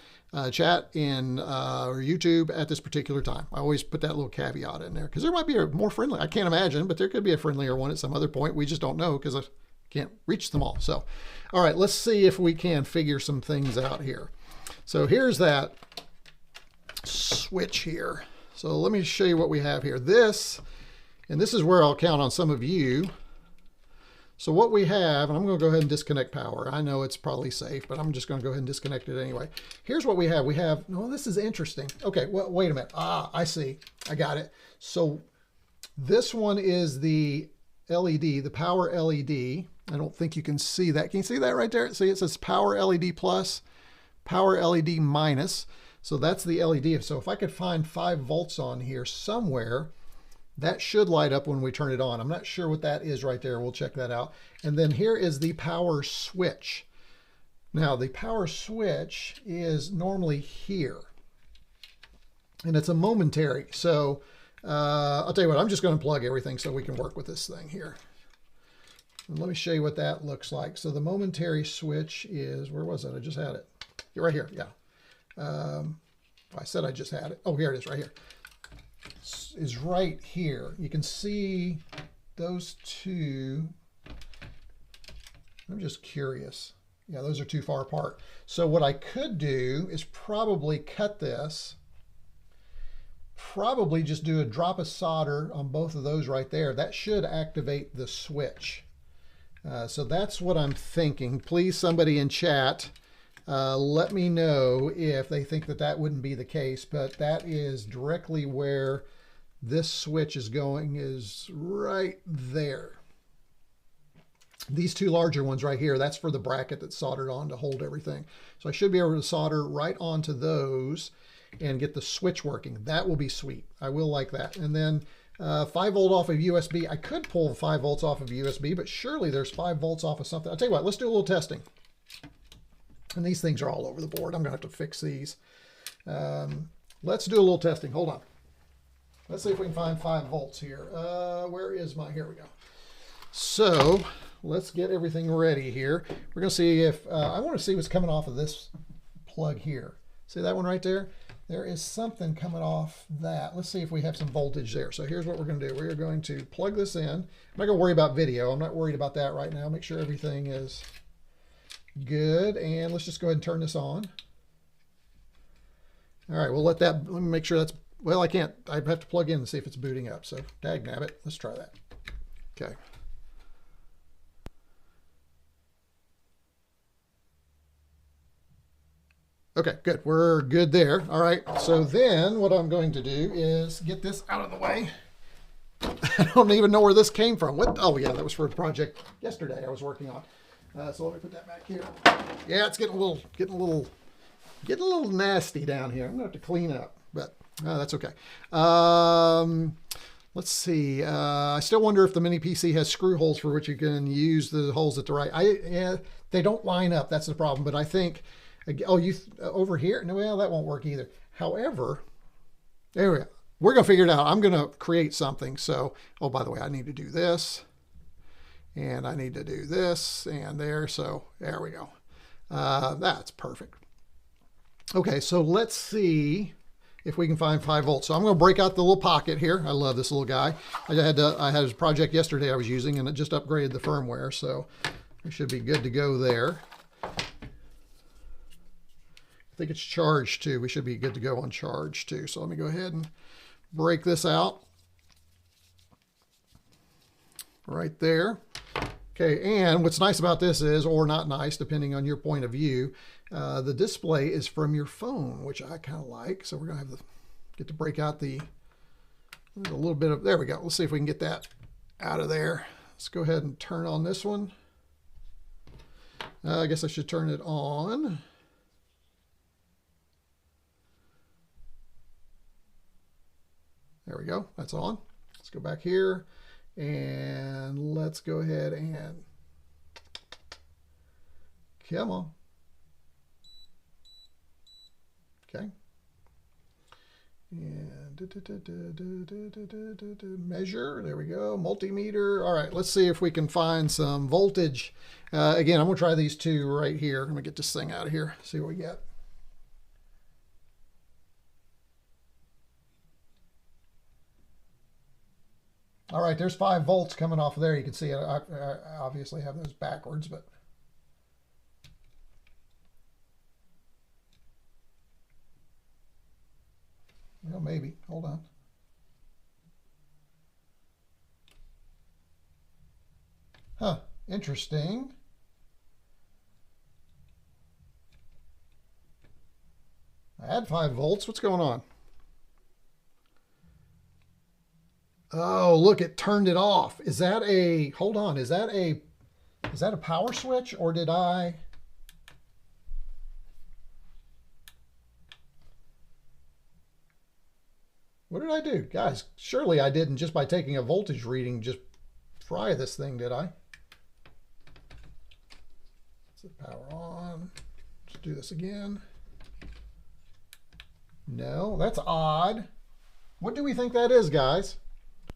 chat in YouTube at this particular time. I always put that little caveat in there because there might be a more friendly, I can't imagine, but there could be a friendlier one at some other point. We just don't know because I can't reach them all. So, all right, let's see if we can figure some things out here. So here's that switch here. So let me show you what we have here. This is where I'll count on some of you. So what we have, and I'm going to go ahead and disconnect power. I know it's probably safe, but I'm just going to go ahead and disconnect it anyway. Here's what we have. We have, no, this is interesting. Okay, well, wait a minute. I see. I got it. So this one is the LED, the power LED. I don't think you can see that. Can you see that right there? See, it says power LED plus, power LED minus. So that's the LED. So if I could find 5 volts on here somewhere, that should light up when we turn it on. I'm not sure what that is right there. We'll check that out. And then here is the power switch. Now the power switch is normally here, and it's a momentary. So I'll tell you what, I'm just going to plug everything so we can work with this thing here. And let me show you what that looks like. So the momentary switch is, where was it? I just had it. Right here, yeah. I said I just had it. Oh, here it is, right here. Is right here. You can see those two. I'm just curious. Yeah, those are too far apart. So what I could do is probably cut this. Probably just do a drop of solder on both of those right there. That should activate the switch. So that's what I'm thinking. Please, somebody in chat, let me know if they think that that wouldn't be the case, but that is directly where this switch is going, is right there. These two larger ones right here, that's for the bracket that's soldered on to hold everything. So I should be able to solder right onto those and get the switch working. That will be sweet. I will like that. And then 5 volt off of USB. I could pull 5 volts off of USB, but surely there's 5 volts off of something. I'll tell you what, let's do a little testing. And these things are all over the board. I'm going to have to fix these. Let's do a little testing. Hold on. Let's see if we can find 5 volts here. Where is my, here we go. So let's get everything ready here. We're going to see if, I want to see what's coming off of this plug here. See that one right there? There is something coming off that. Let's see if we have some voltage there. So here's what we're going to do. We're going to plug this in. I'm not going to worry about video. I'm not worried about that right now. Make sure everything is good. And let's just go ahead and turn this on. All right, we'll let me make sure that's, well, I can't, I have to plug in and see if it's booting up. So dagnabbit, let's try that. Okay. Okay, good. We're good there. All right. So then what I'm going to do is get this out of the way. I don't even know where this came from. What? Oh yeah, that was for a project yesterday I was working on. So let me put that back here. Yeah, it's getting a little nasty down here. I'm gonna have to clean up, but that's okay. Let's see. I still wonder if the mini PC has screw holes for which you can use the holes at the right. Yeah, they don't line up. That's the problem. But I think. Oh, over here? No, well, that won't work either. However, there we go. We're going to figure it out. I'm going to create something. So, oh, by the way, I need to do this. And I need to do this and there. So there we go. That's perfect. Okay, so let's see if we can find 5 volts. So I'm going to break out the little Pocket here. I love this little guy. I had a project yesterday I was using, and it just upgraded the firmware, so we should be good to go there. I think it's charged too. We should be good to go on charge too. So let me go ahead and break this out right there. Okay, and what's nice about this is, or not nice, depending on your point of view, the display is from your phone, which I kind of like. So we're going to have to get to break out a little bit of, there we go. Let's see if we can get that out of there. Let's go ahead and turn on this one. I guess I should turn it on. There we go. That's on. Let's go back here. And let's go ahead and come on. Okay. And measure. There we go. Multimeter. All right. Let's see if we can find some voltage. Again, I'm going to try these two right here. I'm going to get this thing out of here. See what we get. All right, there's 5 volts coming off of there. You can see I obviously have those backwards, but well, maybe. Hold on. Huh, interesting. I had 5 volts. What's going on? Oh, look, it turned it off. Is that a, hold on, is that a power switch, or did I? What did I do? Guys, surely I didn't just by taking a voltage reading just fry this thing, did I? Let's power on. Let's do this again. No, that's odd. What do we think that is, guys?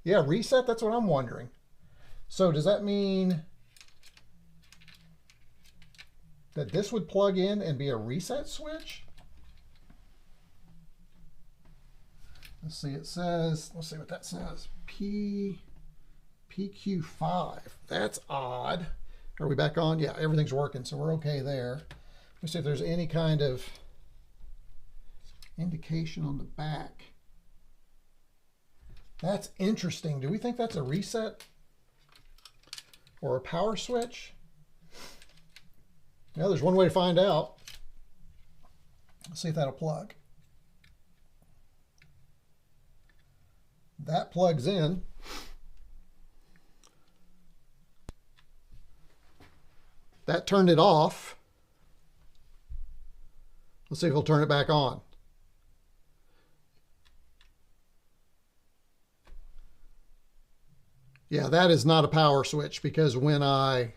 Yeah, reset, that's what I'm wondering. So does that mean that this would plug in and be a reset switch? Let's see, it says, let's see what that says. PQ5. That's odd. Are we back on? Yeah, everything's working, so we're okay there. Let's see if there's any kind of indication on the back. That's interesting. Do we think that's a reset or a power switch? Well, there's one way to find out. Let's see if that'll plug. That plugs in. That turned it off. Let's see if it'll turn it back on. Yeah, that is not a power switch, because when I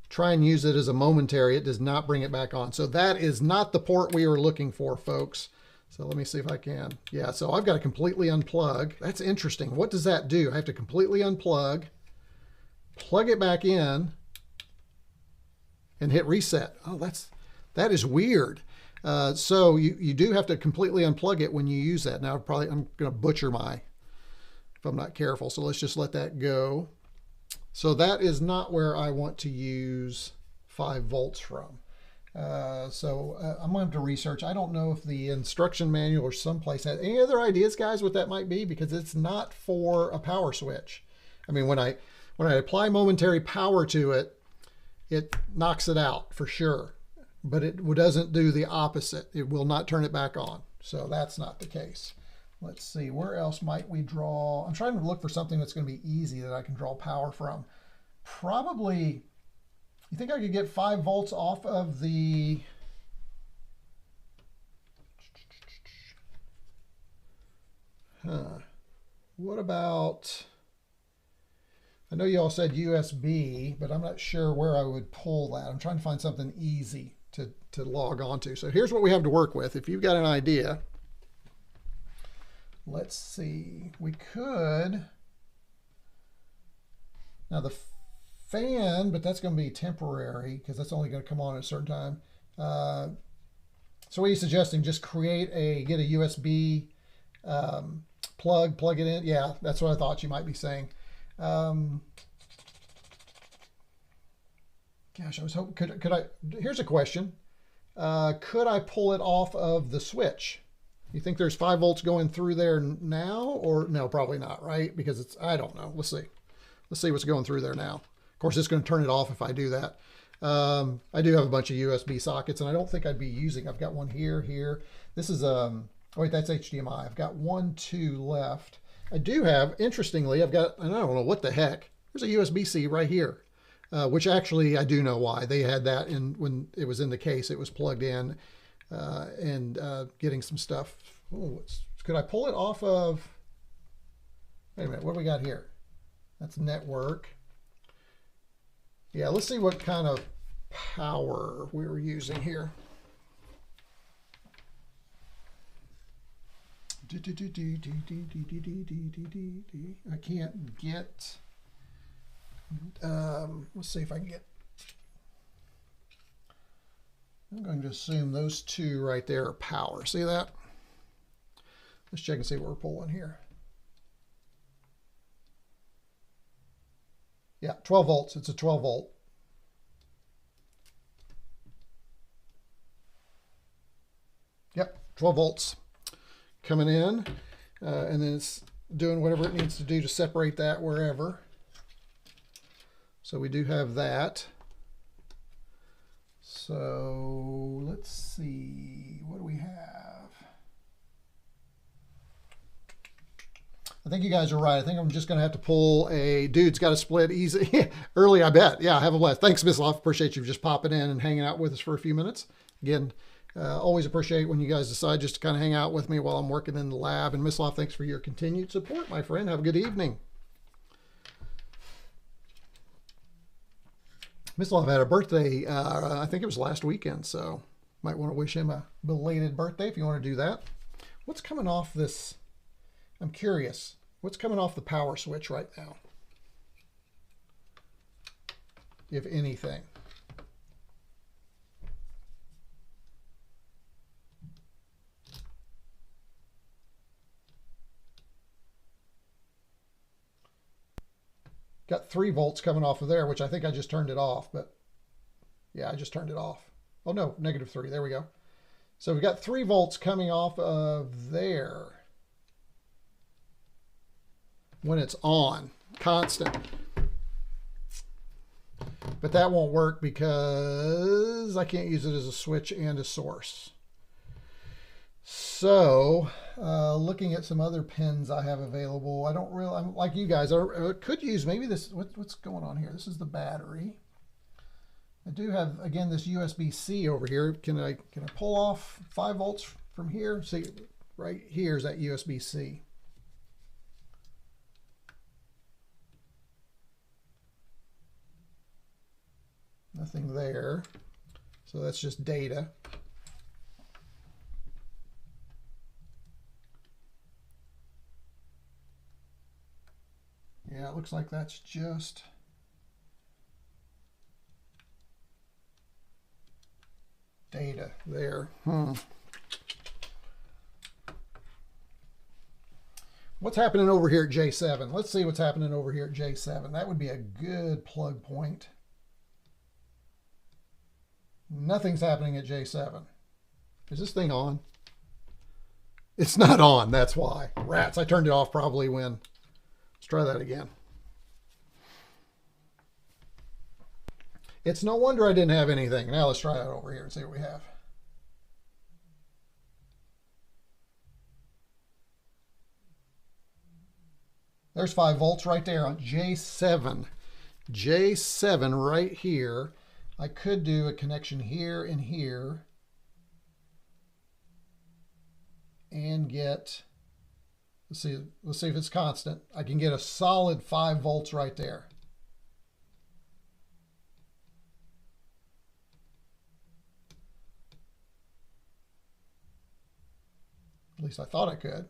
try and use it as a momentary, it does not bring it back on. So that is not the port we were looking for, folks. So let me see if I can. Yeah, so I've got to completely unplug. That's interesting. What does that do? I have to completely unplug, plug it back in, and hit reset. Oh, that is weird. So you do have to completely unplug it when you use that. Now, I'm going to butcher if I'm not careful. So let's just let that go. So that is not where I want to use 5 volts from. I'm going to have to research. I don't know if the instruction manual or someplace has any other ideas, guys, what that might be, because it's not for a power switch. I mean, when I apply momentary power to it, it knocks it out for sure, but it doesn't do the opposite. It will not turn it back on. So that's not the case. Let's see, where else might we draw? I'm trying to look for something that's going to be easy that I can draw power from. Probably, you think I could get 5 volts off of the... What about... I know you all said USB, but I'm not sure where I would pull that. I'm trying to find something easy to log on to. So here's what we have to work with. If you've got an idea... Let's see, we could, Now the fan, but that's going to be temporary because that's only going to come on at a certain time. So what are you suggesting? Just get a USB plug it in? Yeah, that's what I thought you might be saying. Gosh, I was hoping, could I, here's a question. Could I pull it off of the switch? You think there's 5 volts going through there now, or no, probably not, right? Because it's, I don't know. Let's see. Let's see what's going through there now. Of course, it's going to turn it off if I do that. I do have a bunch of USB sockets, and I don't think I'd be using, I've got one here. This is, oh wait, that's HDMI. I've got 1, 2 left. I do have, interestingly, I've got, and I don't know what the heck, there's a USB-C right here. Which actually I do know why. They had that in when it was in the case. It was plugged in and getting some stuff. Oh, could I pull it off of? Wait a minute. What do we got here? That's network. Yeah, let's see what kind of power we were using here. I can't get. Let's see if I can get. I'm going to assume those 2 right there are power. See that? Let's check and see what we're pulling here. Yeah, 12 volts. It's a 12 volt. Yep, 12 volts coming in. And then it's doing whatever it needs to do to separate that wherever. So we do have that. So let's see, what do we have? I think you guys are right. I think I'm just going to have to pull a dude's got to split easy early, I bet. Yeah, have a blast. Thanks, Miss Love. Appreciate you just popping in and hanging out with us for a few minutes. Again, always appreciate when you guys decide just to kind of hang out with me while I'm working in the lab. And Miss Love, thanks for your continued support, my friend. Have a good evening. Miss Love had a birthday, I think it was last weekend, so might want to wish him a belated birthday if you want to do that. What's coming off this? I'm curious. What's coming off the power switch right now? If anything. Got 3 volts coming off of there, which I think I just turned it off, but yeah, I just turned it off. Oh no, -3, there we go. So we've got 3 volts coming off of there when it's on, constant. But that won't work because I can't use it as a switch and a source. So, looking at some other pins I have available, I don't really, I'm like you guys, I could use maybe this, what's going on here? This is the battery. I do have, again, this USB-C over here. Can I pull off 5 volts from here? See, right here is that USB-C. Nothing there. So that's just data. Yeah, it looks like that's just data there. What's happening over here at J7? Let's see what's happening over here at J7. That would be a good plug point. Nothing's happening at J7. Is this thing on? It's not on, that's why. Rats, I turned it off probably when. Let's try that again. It's no wonder I didn't have anything. Now let's try that over here and see what we have. There's 5 volts right there on J7. J7 right here. I could do a connection here and here and get, let's see if it's constant. I can get a solid 5 volts right there. At least I thought I could.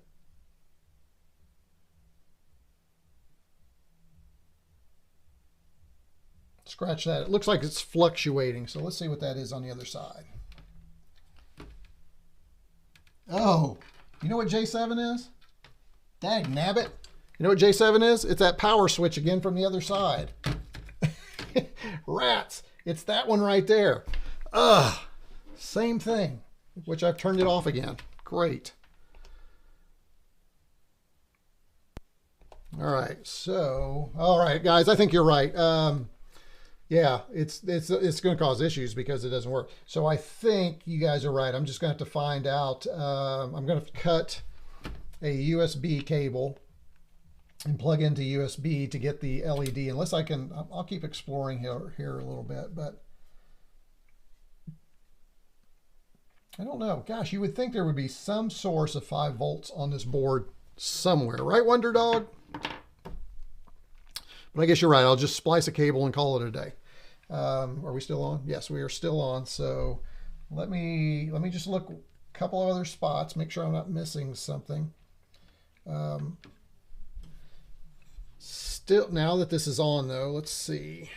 scratch that. It looks like it's fluctuating. So let's see what that is on the other side. Oh, you know what J7 is? Dang nabbit. You know what J7 is? It's that power switch again from the other side. Rats. It's that one right there. Ugh. Same thing, which I've turned it off again. Great. All right, so, all right, guys, I think you're right. Yeah, it's going to cause issues because it doesn't work. So I think you guys are right. I'm just going to have to find out. I'm going to cut a USB cable and plug into USB to get the LED. Unless I can, I'll keep exploring here a little bit, but I don't know. Gosh, you would think there would be some source of 5 volts on this board somewhere, right, Wonder Dog? But I guess you're right. I'll just splice a cable and call it a day. Are we still on? Yes, we are still on. So let me just look a couple of other spots, make sure I'm not missing something. Still, now that this is on though, let's see.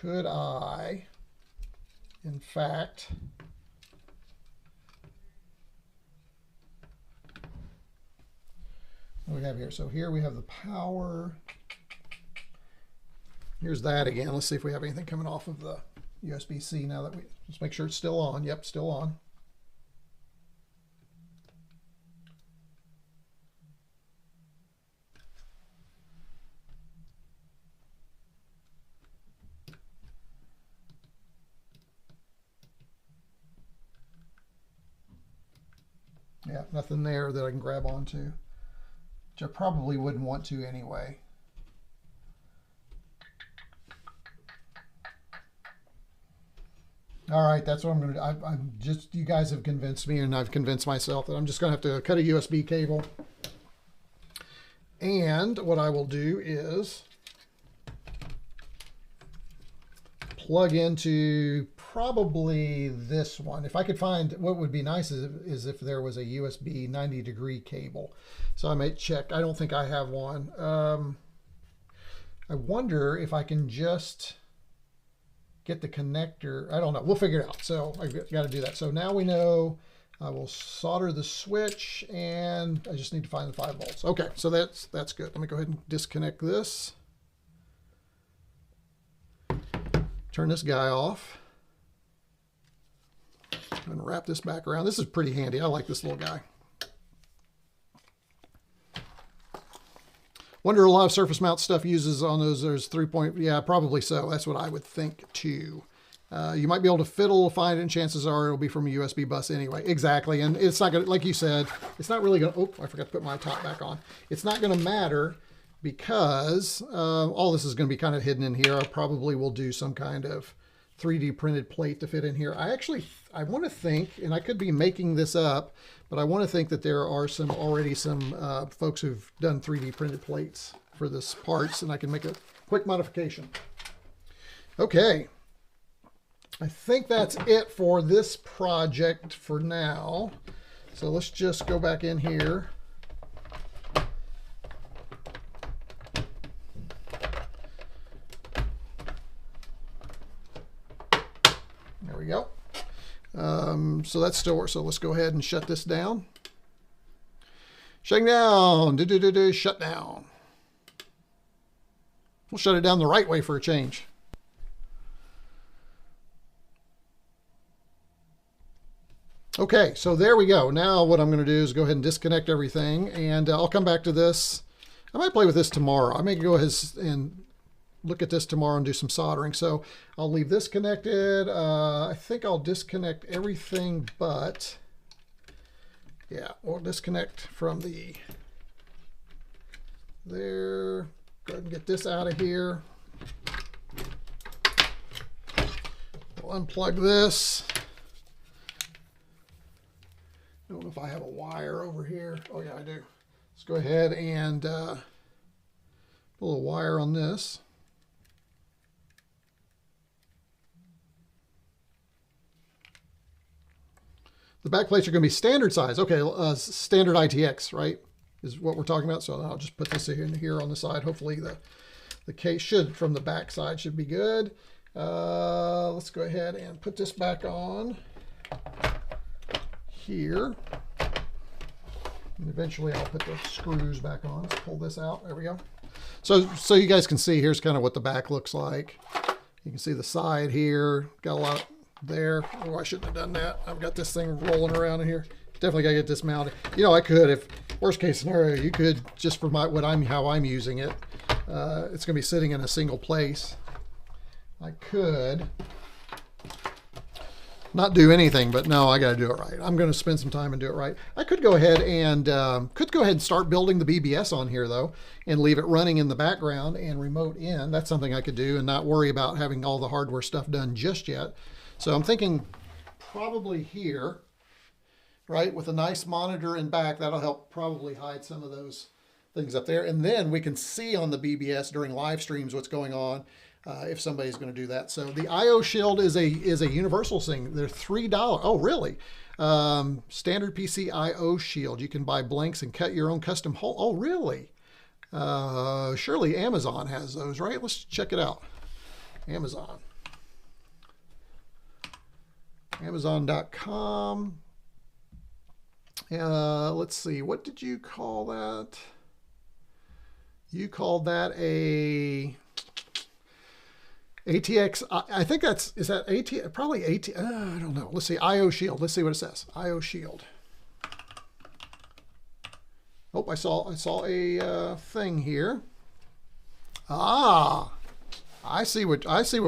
Could I, in fact, what do we have here? So here we have the power. Here's that again. Let's see if we have anything coming off of the USB-C now that let's make sure it's still on. Yep, still on. Yeah, nothing there that I can grab onto, which I probably wouldn't want to anyway. All right, that's what I'm going to do. I'm just, you guys have convinced me, and I've convinced myself that I'm just going to have to cut a USB cable. And what I will do is plug into probably this one. If I could find, what would be nice is if there was a USB 90-degree cable. So I might check. I don't think I have one. I wonder if I can just get the connector. I don't know. We'll figure it out. So I've got to do that. So now we know I will solder the switch, and I just need to find the 5 volts. Okay, so that's good. Let me go ahead and disconnect this. Turn this guy off. I'm going to wrap this back around. This is pretty handy. I like this little guy. Wonder a lot of surface mount stuff uses on those. There's 3-point. Yeah, probably so. That's what I would think too. You might be able to fiddle to find it, and chances are it'll be from a USB bus anyway. Exactly. And it's not going to, like you said, it's not really going to, oh, I forgot to put my top back on. It's not going to matter because all this is going to be kind of hidden in here. I probably will do some kind of 3D printed plate to fit in here. I want to think, and I could be making this up, but I want to think that there are already some folks who've done 3D printed plates for this parts, and I can make a quick modification. Okay. I think that's it for this project for now. So let's just go back in here. There we go. So that's still works. So let's go ahead and shut this down. Shutting down. Shut down. We'll shut it down the right way for a change. Okay, so there we go. Now what I'm going to do is go ahead and disconnect everything, and I'll come back to this. I might play with this tomorrow. I may go ahead and look at this tomorrow and do some soldering. So I'll leave this connected. I think I'll disconnect everything but, yeah, we'll disconnect from there. Go ahead and get this out of here. We'll unplug this. I don't know if I have a wire over here. Oh yeah, I do. Let's go ahead and put a little wire on this. The back plates are going to be standard size. Okay, standard ITX, right, is what we're talking about. So I'll just put this in here on the side. Hopefully the The case should, from the back side, should be good. Let's go ahead and put this back on here. And eventually I'll put the screws back on. Let's pull this out. There we go. So you guys can see, here's kind of what the back looks like. You can see the side here. Got a lot there. Oh, I shouldn't have done that. I've got this thing rolling around in here. Definitely got to get this mounted. You know, I could, if worst case scenario, you could, just for how I'm using it, it's going to be sitting in a single place. I could not do anything, but no, I got to do it right. I'm going to spend some time and do it right. I could go ahead and start building the BBS on here though, and leave it running in the background and remote in. That's something I could do and not worry about having all the hardware stuff done just yet. So I'm thinking probably here, right, with a nice monitor in back, that'll help probably hide some of those things up there. And then we can see on the BBS during live streams what's going on. If somebody's going to do that. So the IO Shield is a universal thing. They're $3. Oh, really? Standard PC IO Shield. You can buy blanks and cut your own custom hole. Oh, really? Surely Amazon has those, right? Let's check it out. Amazon. Amazon.com. Let's see. What did you call that? You called that a ATX, I think is that AT, probably AT, I don't know. Let's see, IO Shield. Let's see what it says. IO Shield. Oh, I saw a thing here. Ah, I see what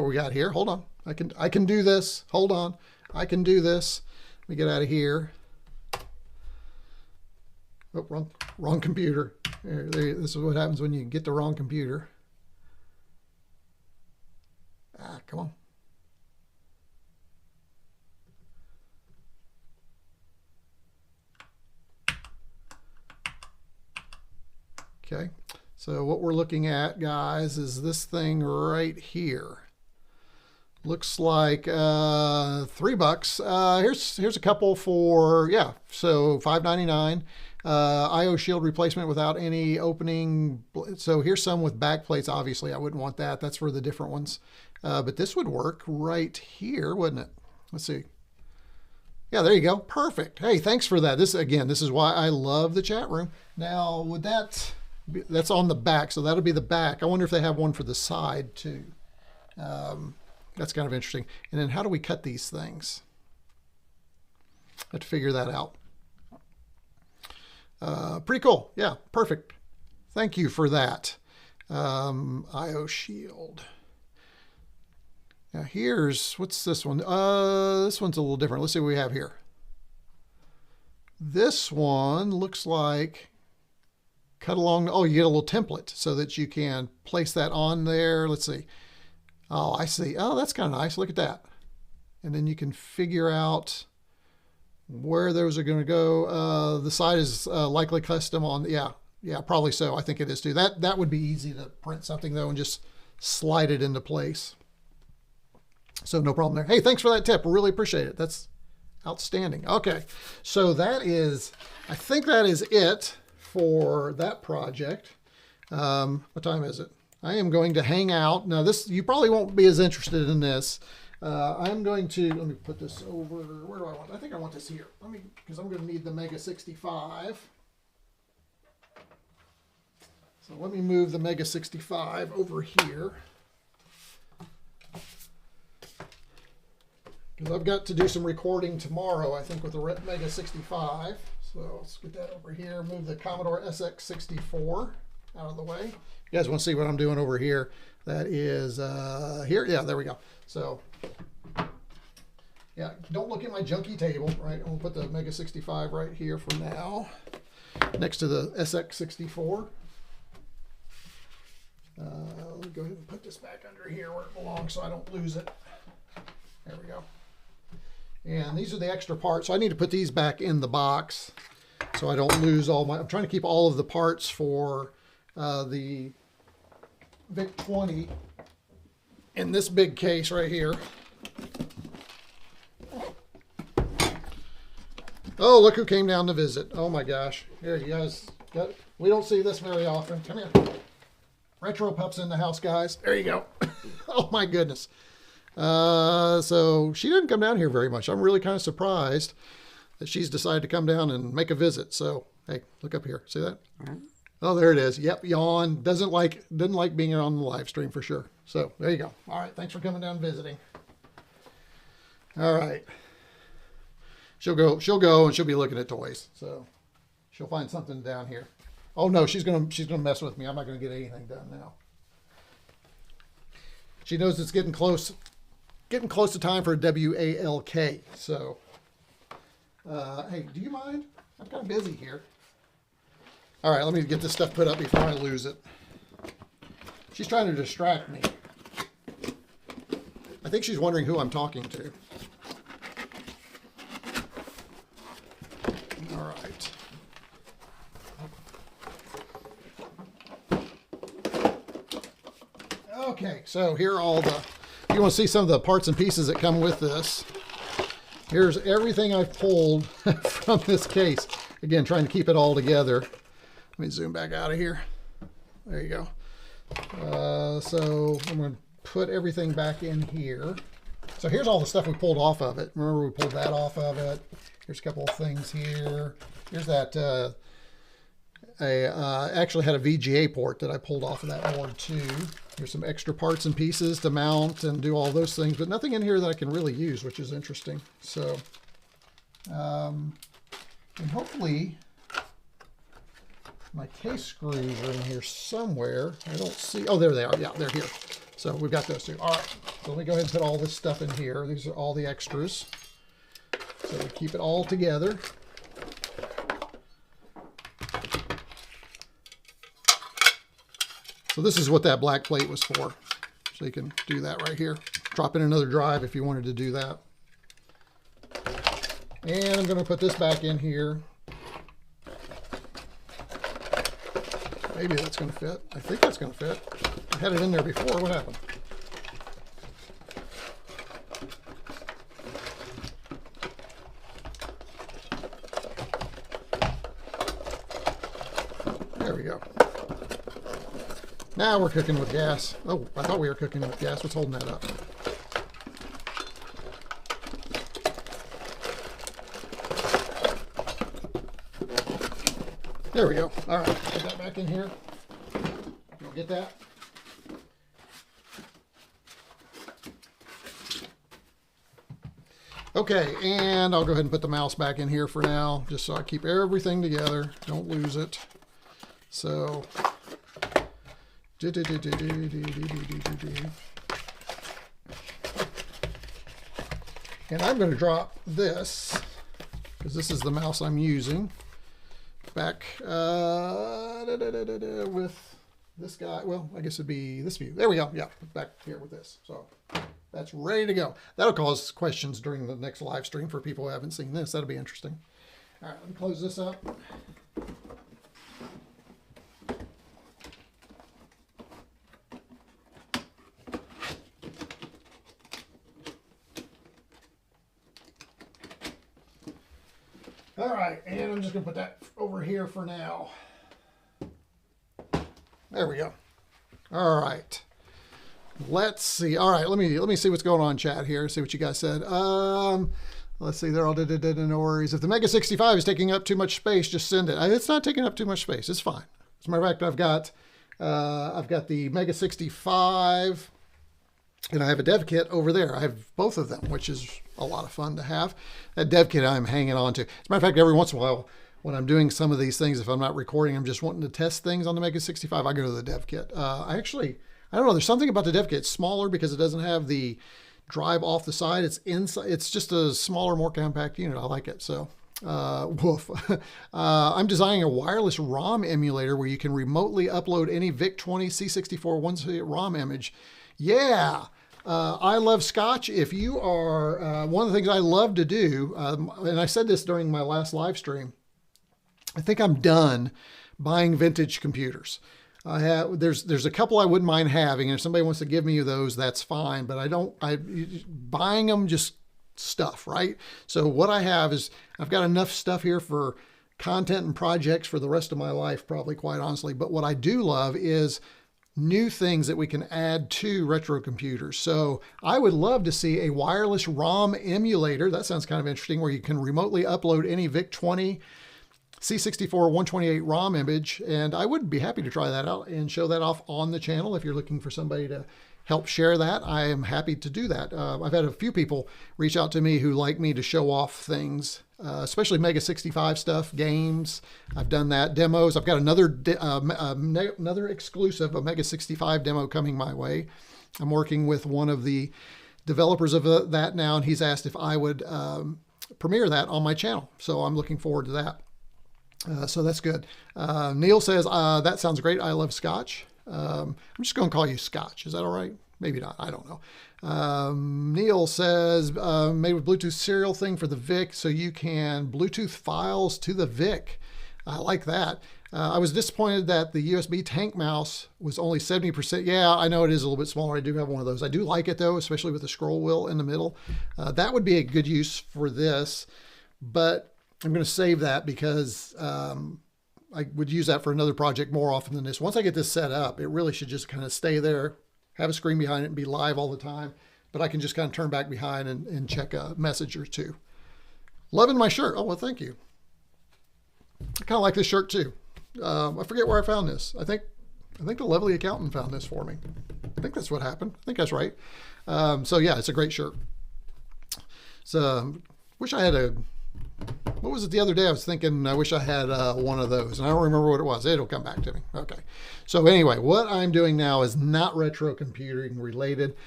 we got here. Hold on. I can do this. Hold on. I can do this. Let me get out of here. Oh, wrong computer. This is what happens when you get the wrong computer. Ah, come on. Okay, so what we're looking at, guys, is this thing right here. Looks like $3. Here's a couple for, yeah, so $5.99. IO Shield replacement without any opening. So here's some with back plates. Obviously, I wouldn't want that. That's for the different ones. But this would work right here, wouldn't it? Let's see. Yeah, there you go. Perfect. Hey, thanks for that. This is why I love the chat room. Now, would that's on the back, so that'll be the back. I wonder if they have one for the side too. That's kind of interesting. And then how do we cut these things? I have to figure that out. Pretty cool. Yeah, perfect. Thank you for that. IO Shield. Now what's this one? This one's a little different. Let's see what we have here. This one looks like cut along. Oh, you get a little template so that you can place that on there. Let's see. Oh, I see. Oh, that's kind of nice. Look at that. And then you can figure out where those are going to go. The side is likely custom on. Yeah, probably so. I think it is too. That would be easy to print something though and just slide it into place. So no problem there. Hey, thanks for that tip. I really appreciate it. That's outstanding. Okay, so I think that is it for that project. What time is it? I am going to hang out. Now you probably won't be as interested in this. I'm going to, let me put this over, where do I want? I think I want this here. Because I'm going to need the Mega 65. So let me move the Mega 65 over here. Because I've got to do some recording tomorrow, I think, with the Mega 65. So let's get that over here. Move the Commodore SX64 out of the way. You guys want to see what I'm doing over here? That is here. Yeah, there we go. So, yeah, don't look at my junky table, right? I'm going to put the Mega 65 right here for now, next to the SX64. Let me go ahead and put this back under here where it belongs so I don't lose it. There we go. And these are the extra parts. So I need to put these back in the box so I don't lose I'm trying to keep all of the parts for the VIC-20 in this big case right here. Oh, look who came down to visit. Oh my gosh. Here, you guys we don't see this very often. Come here. RetroPup's in the house, guys. There you go. Oh my goodness. So she didn't come down here very much. I'm really kind of surprised that she's decided to come down and make a visit. So, hey, look up here. See that? Right. Oh, there it is. Yep, yawn. Didn't like being on the live stream for sure. So there you go. All right, thanks for coming down and visiting. All right. She'll go, and she'll be looking at toys. So she'll find something down here. Oh no, she's gonna mess with me. I'm not gonna get anything done now. She knows it's getting close to time for a WALK. So, hey, do you mind? I'm kind of busy here. All right, let me get this stuff put up before I lose it. She's trying to distract me. I think she's wondering who I'm talking to. All right. Okay, so here are all the, you want to see some of the parts and pieces that come with this. Here's everything I've pulled from this case. Again, trying to keep it all together. Let me zoom back out of here. There you go. So I'm going to put everything back in here. So here's all the stuff we pulled off of it. Remember, we pulled that off of it. Here's a couple of things here. Here's that, I actually had a VGA port that I pulled off of that board too. Here's some extra parts and pieces to mount and do all those things, but nothing in here that I can really use, which is interesting. So, and hopefully my case screws are in here somewhere. I don't see, oh, there they are. Yeah, they're here. So we've got those two. All right, so let me go ahead and put all this stuff in here. These are all the extras. So we keep it all together. So this is what that black plate was for. So you can do that right here. Drop in another drive if you wanted to do that. And I'm going to put this back in here. Maybe that's going to fit. I think that's going to fit. I had it in there before. What happened? There we go. Now we're cooking with gas. Oh, I thought we were cooking with gas. What's holding that up? There we go. All right, put that back in here. You'll get that. Okay, and I'll go ahead and put the mouse back in here for now, just so I keep everything together. Don't lose it. So, and I'm going to drop this, because this is the mouse I'm using, back with this guy. Well, I guess it'd be this view. There we go. Yeah, back here with this. So that's ready to go. That'll cause questions during the next live stream for people who haven't seen this. That'll be interesting. All right, let me close this up. All right, and I'm just gonna put that over here for now. There we go. All right, let's see. All right, let me see what's going on in chat here. See what you guys said. Let's see. They're all no worries. If the Mega 65 is taking up too much space, just send it. It's not taking up too much space. It's fine. As a matter of fact, I've got the Mega 65. And I have a dev kit over there. I have both of them, which is a lot of fun to have. That dev kit I'm hanging on to. As a matter of fact, every once in a while, when I'm doing some of these things, if I'm not recording, I'm just wanting to test things on the Mega 65, I go to the dev kit. I don't know, there's something about the dev kit. It's smaller because it doesn't have the drive off the side. It's inside. It's just a smaller, more compact unit. I like it. So, woof. I'm designing a wireless ROM emulator where you can remotely upload any VIC-20 C64 1 ROM image. Yeah. I love Scotch. If you are, one of the things I love to do, and I said this during my last live stream, I think I'm done buying vintage computers. There's a couple I wouldn't mind having, and if somebody wants to give me those, that's fine, but buying them just stuff, right? So what I have is, I've got enough stuff here for content and projects for the rest of my life, probably, quite honestly. But what I do love is new things that we can add to retro computers. So I would love to see a wireless ROM emulator. That sounds kind of interesting, where you can remotely upload any VIC-20 C64 128 ROM image. And I would be happy to try that out and show that off on the channel. If you're looking for somebody to help share that, I am happy to do that. I've had a few people reach out to me who like me to show off things, especially Mega 65 stuff, games. I've done that, demos. I've got another exclusive, a Mega 65 demo coming my way. I'm working with one of the developers of that now, and he's asked if I would premiere that on my channel. So I'm looking forward to that. So that's good. Neil says, that sounds great. I love Scotch. I'm just going to call you Scotch. Is that all right? Maybe not. I don't know. Neil says, made with Bluetooth serial thing for the VIC, so you can Bluetooth files to the VIC. I like that. I was disappointed that the USB tank mouse was only 70%. Yeah, I know it is a little bit smaller. I do have one of those. I do like it though, especially with the scroll wheel in the middle. That would be a good use for this, but I'm going to save that because I would use that for another project more often than this. Once I get this set up, it really should just kind of stay there, have a screen behind it, and be live all the time. But I can just kind of turn back behind and check a message or two. Loving my shirt. Oh, well, thank you. I kind of like this shirt too. I forget where I found this. I think the Lovely Accountant found this for me. I think that's what happened. I think that's right. So yeah, it's a great shirt. So wish I had a, what was it the other day? I was thinking, I wish I had one of those, and I don't remember what it was. It'll come back to me. Okay. So anyway, what I'm doing now is not retro computing related.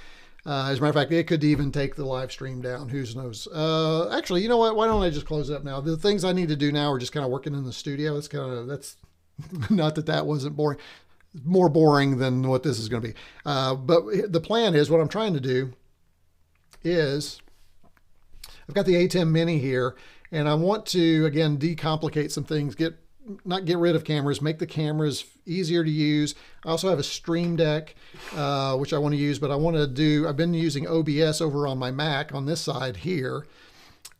As a matter of fact, it could even take the live stream down. Who knows? Actually, you know what? Why don't I just close it up now? The things I need to do now are just kind of working in the studio. That's not that wasn't boring. More boring than what this is going to be. But the plan is, what I'm trying to do is, I've got the A10 Mini here, and I want to, again, decomplicate some things, not get rid of cameras, make the cameras easier to use. I also have a Stream Deck, which I want to use, but I've been using OBS over on my Mac on this side here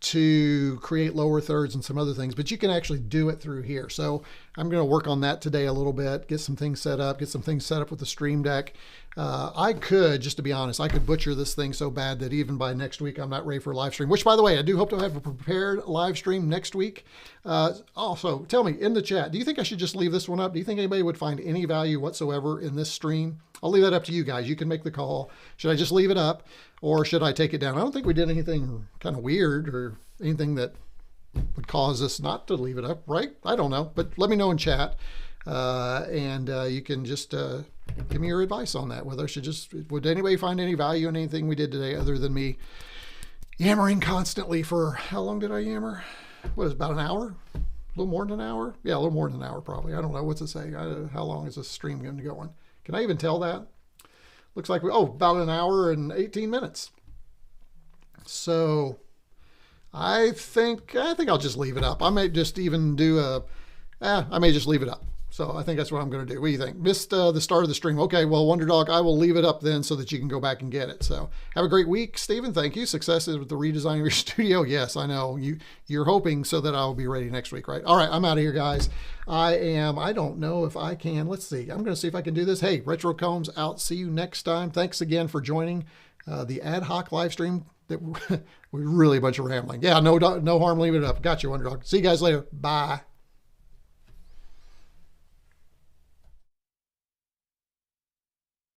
to create lower thirds and some other things, but you can actually do it through here. So I'm going to work on that today a little bit, get some things set up with the Stream Deck. I could, just to be honest, I could butcher this thing so bad that even by next week, I'm not ready for a live stream, which, by the way, I do hope to have a prepared live stream next week. Also, tell me in the chat, do you think I should just leave this one up? Do you think anybody would find any value whatsoever in this stream? I'll leave that up to you guys. You can make the call. Should I just leave it up, or should I take it down? I don't think we did anything kind of weird or anything that would cause us not to leave it up, right? I don't know, but let me know in chat. And you can just give me your advice on that, whether I should would anybody find any value in anything we did today other than me yammering constantly for, how long did I yammer? What is it, about an hour? A little more than an hour? Yeah, a little more than an hour probably. I don't know what to say. How long is this stream going to go on? Can I even tell that? Looks like about an hour and 18 minutes. So I think I'll just leave it up. I may just even do I may just leave it up. So I think that's what I'm going to do. What do you think? Missed the start of the stream. Okay, well, Wonder Dog, I will leave it up then so that you can go back and get it. So have a great week, Stephen. Thank you. Successes with the redesign of your studio. Yes, I know. You're hoping so that I'll be ready next week, right? All right, I'm out of here, guys. I don't know if I can. Let's see. I'm going to see if I can do this. Hey, retroCombs out. See you next time. Thanks again for joining the ad hoc live stream. That was really a bunch of rambling. Yeah, no harm leaving it up. Got you, Wonder Dog. See you guys later. Bye.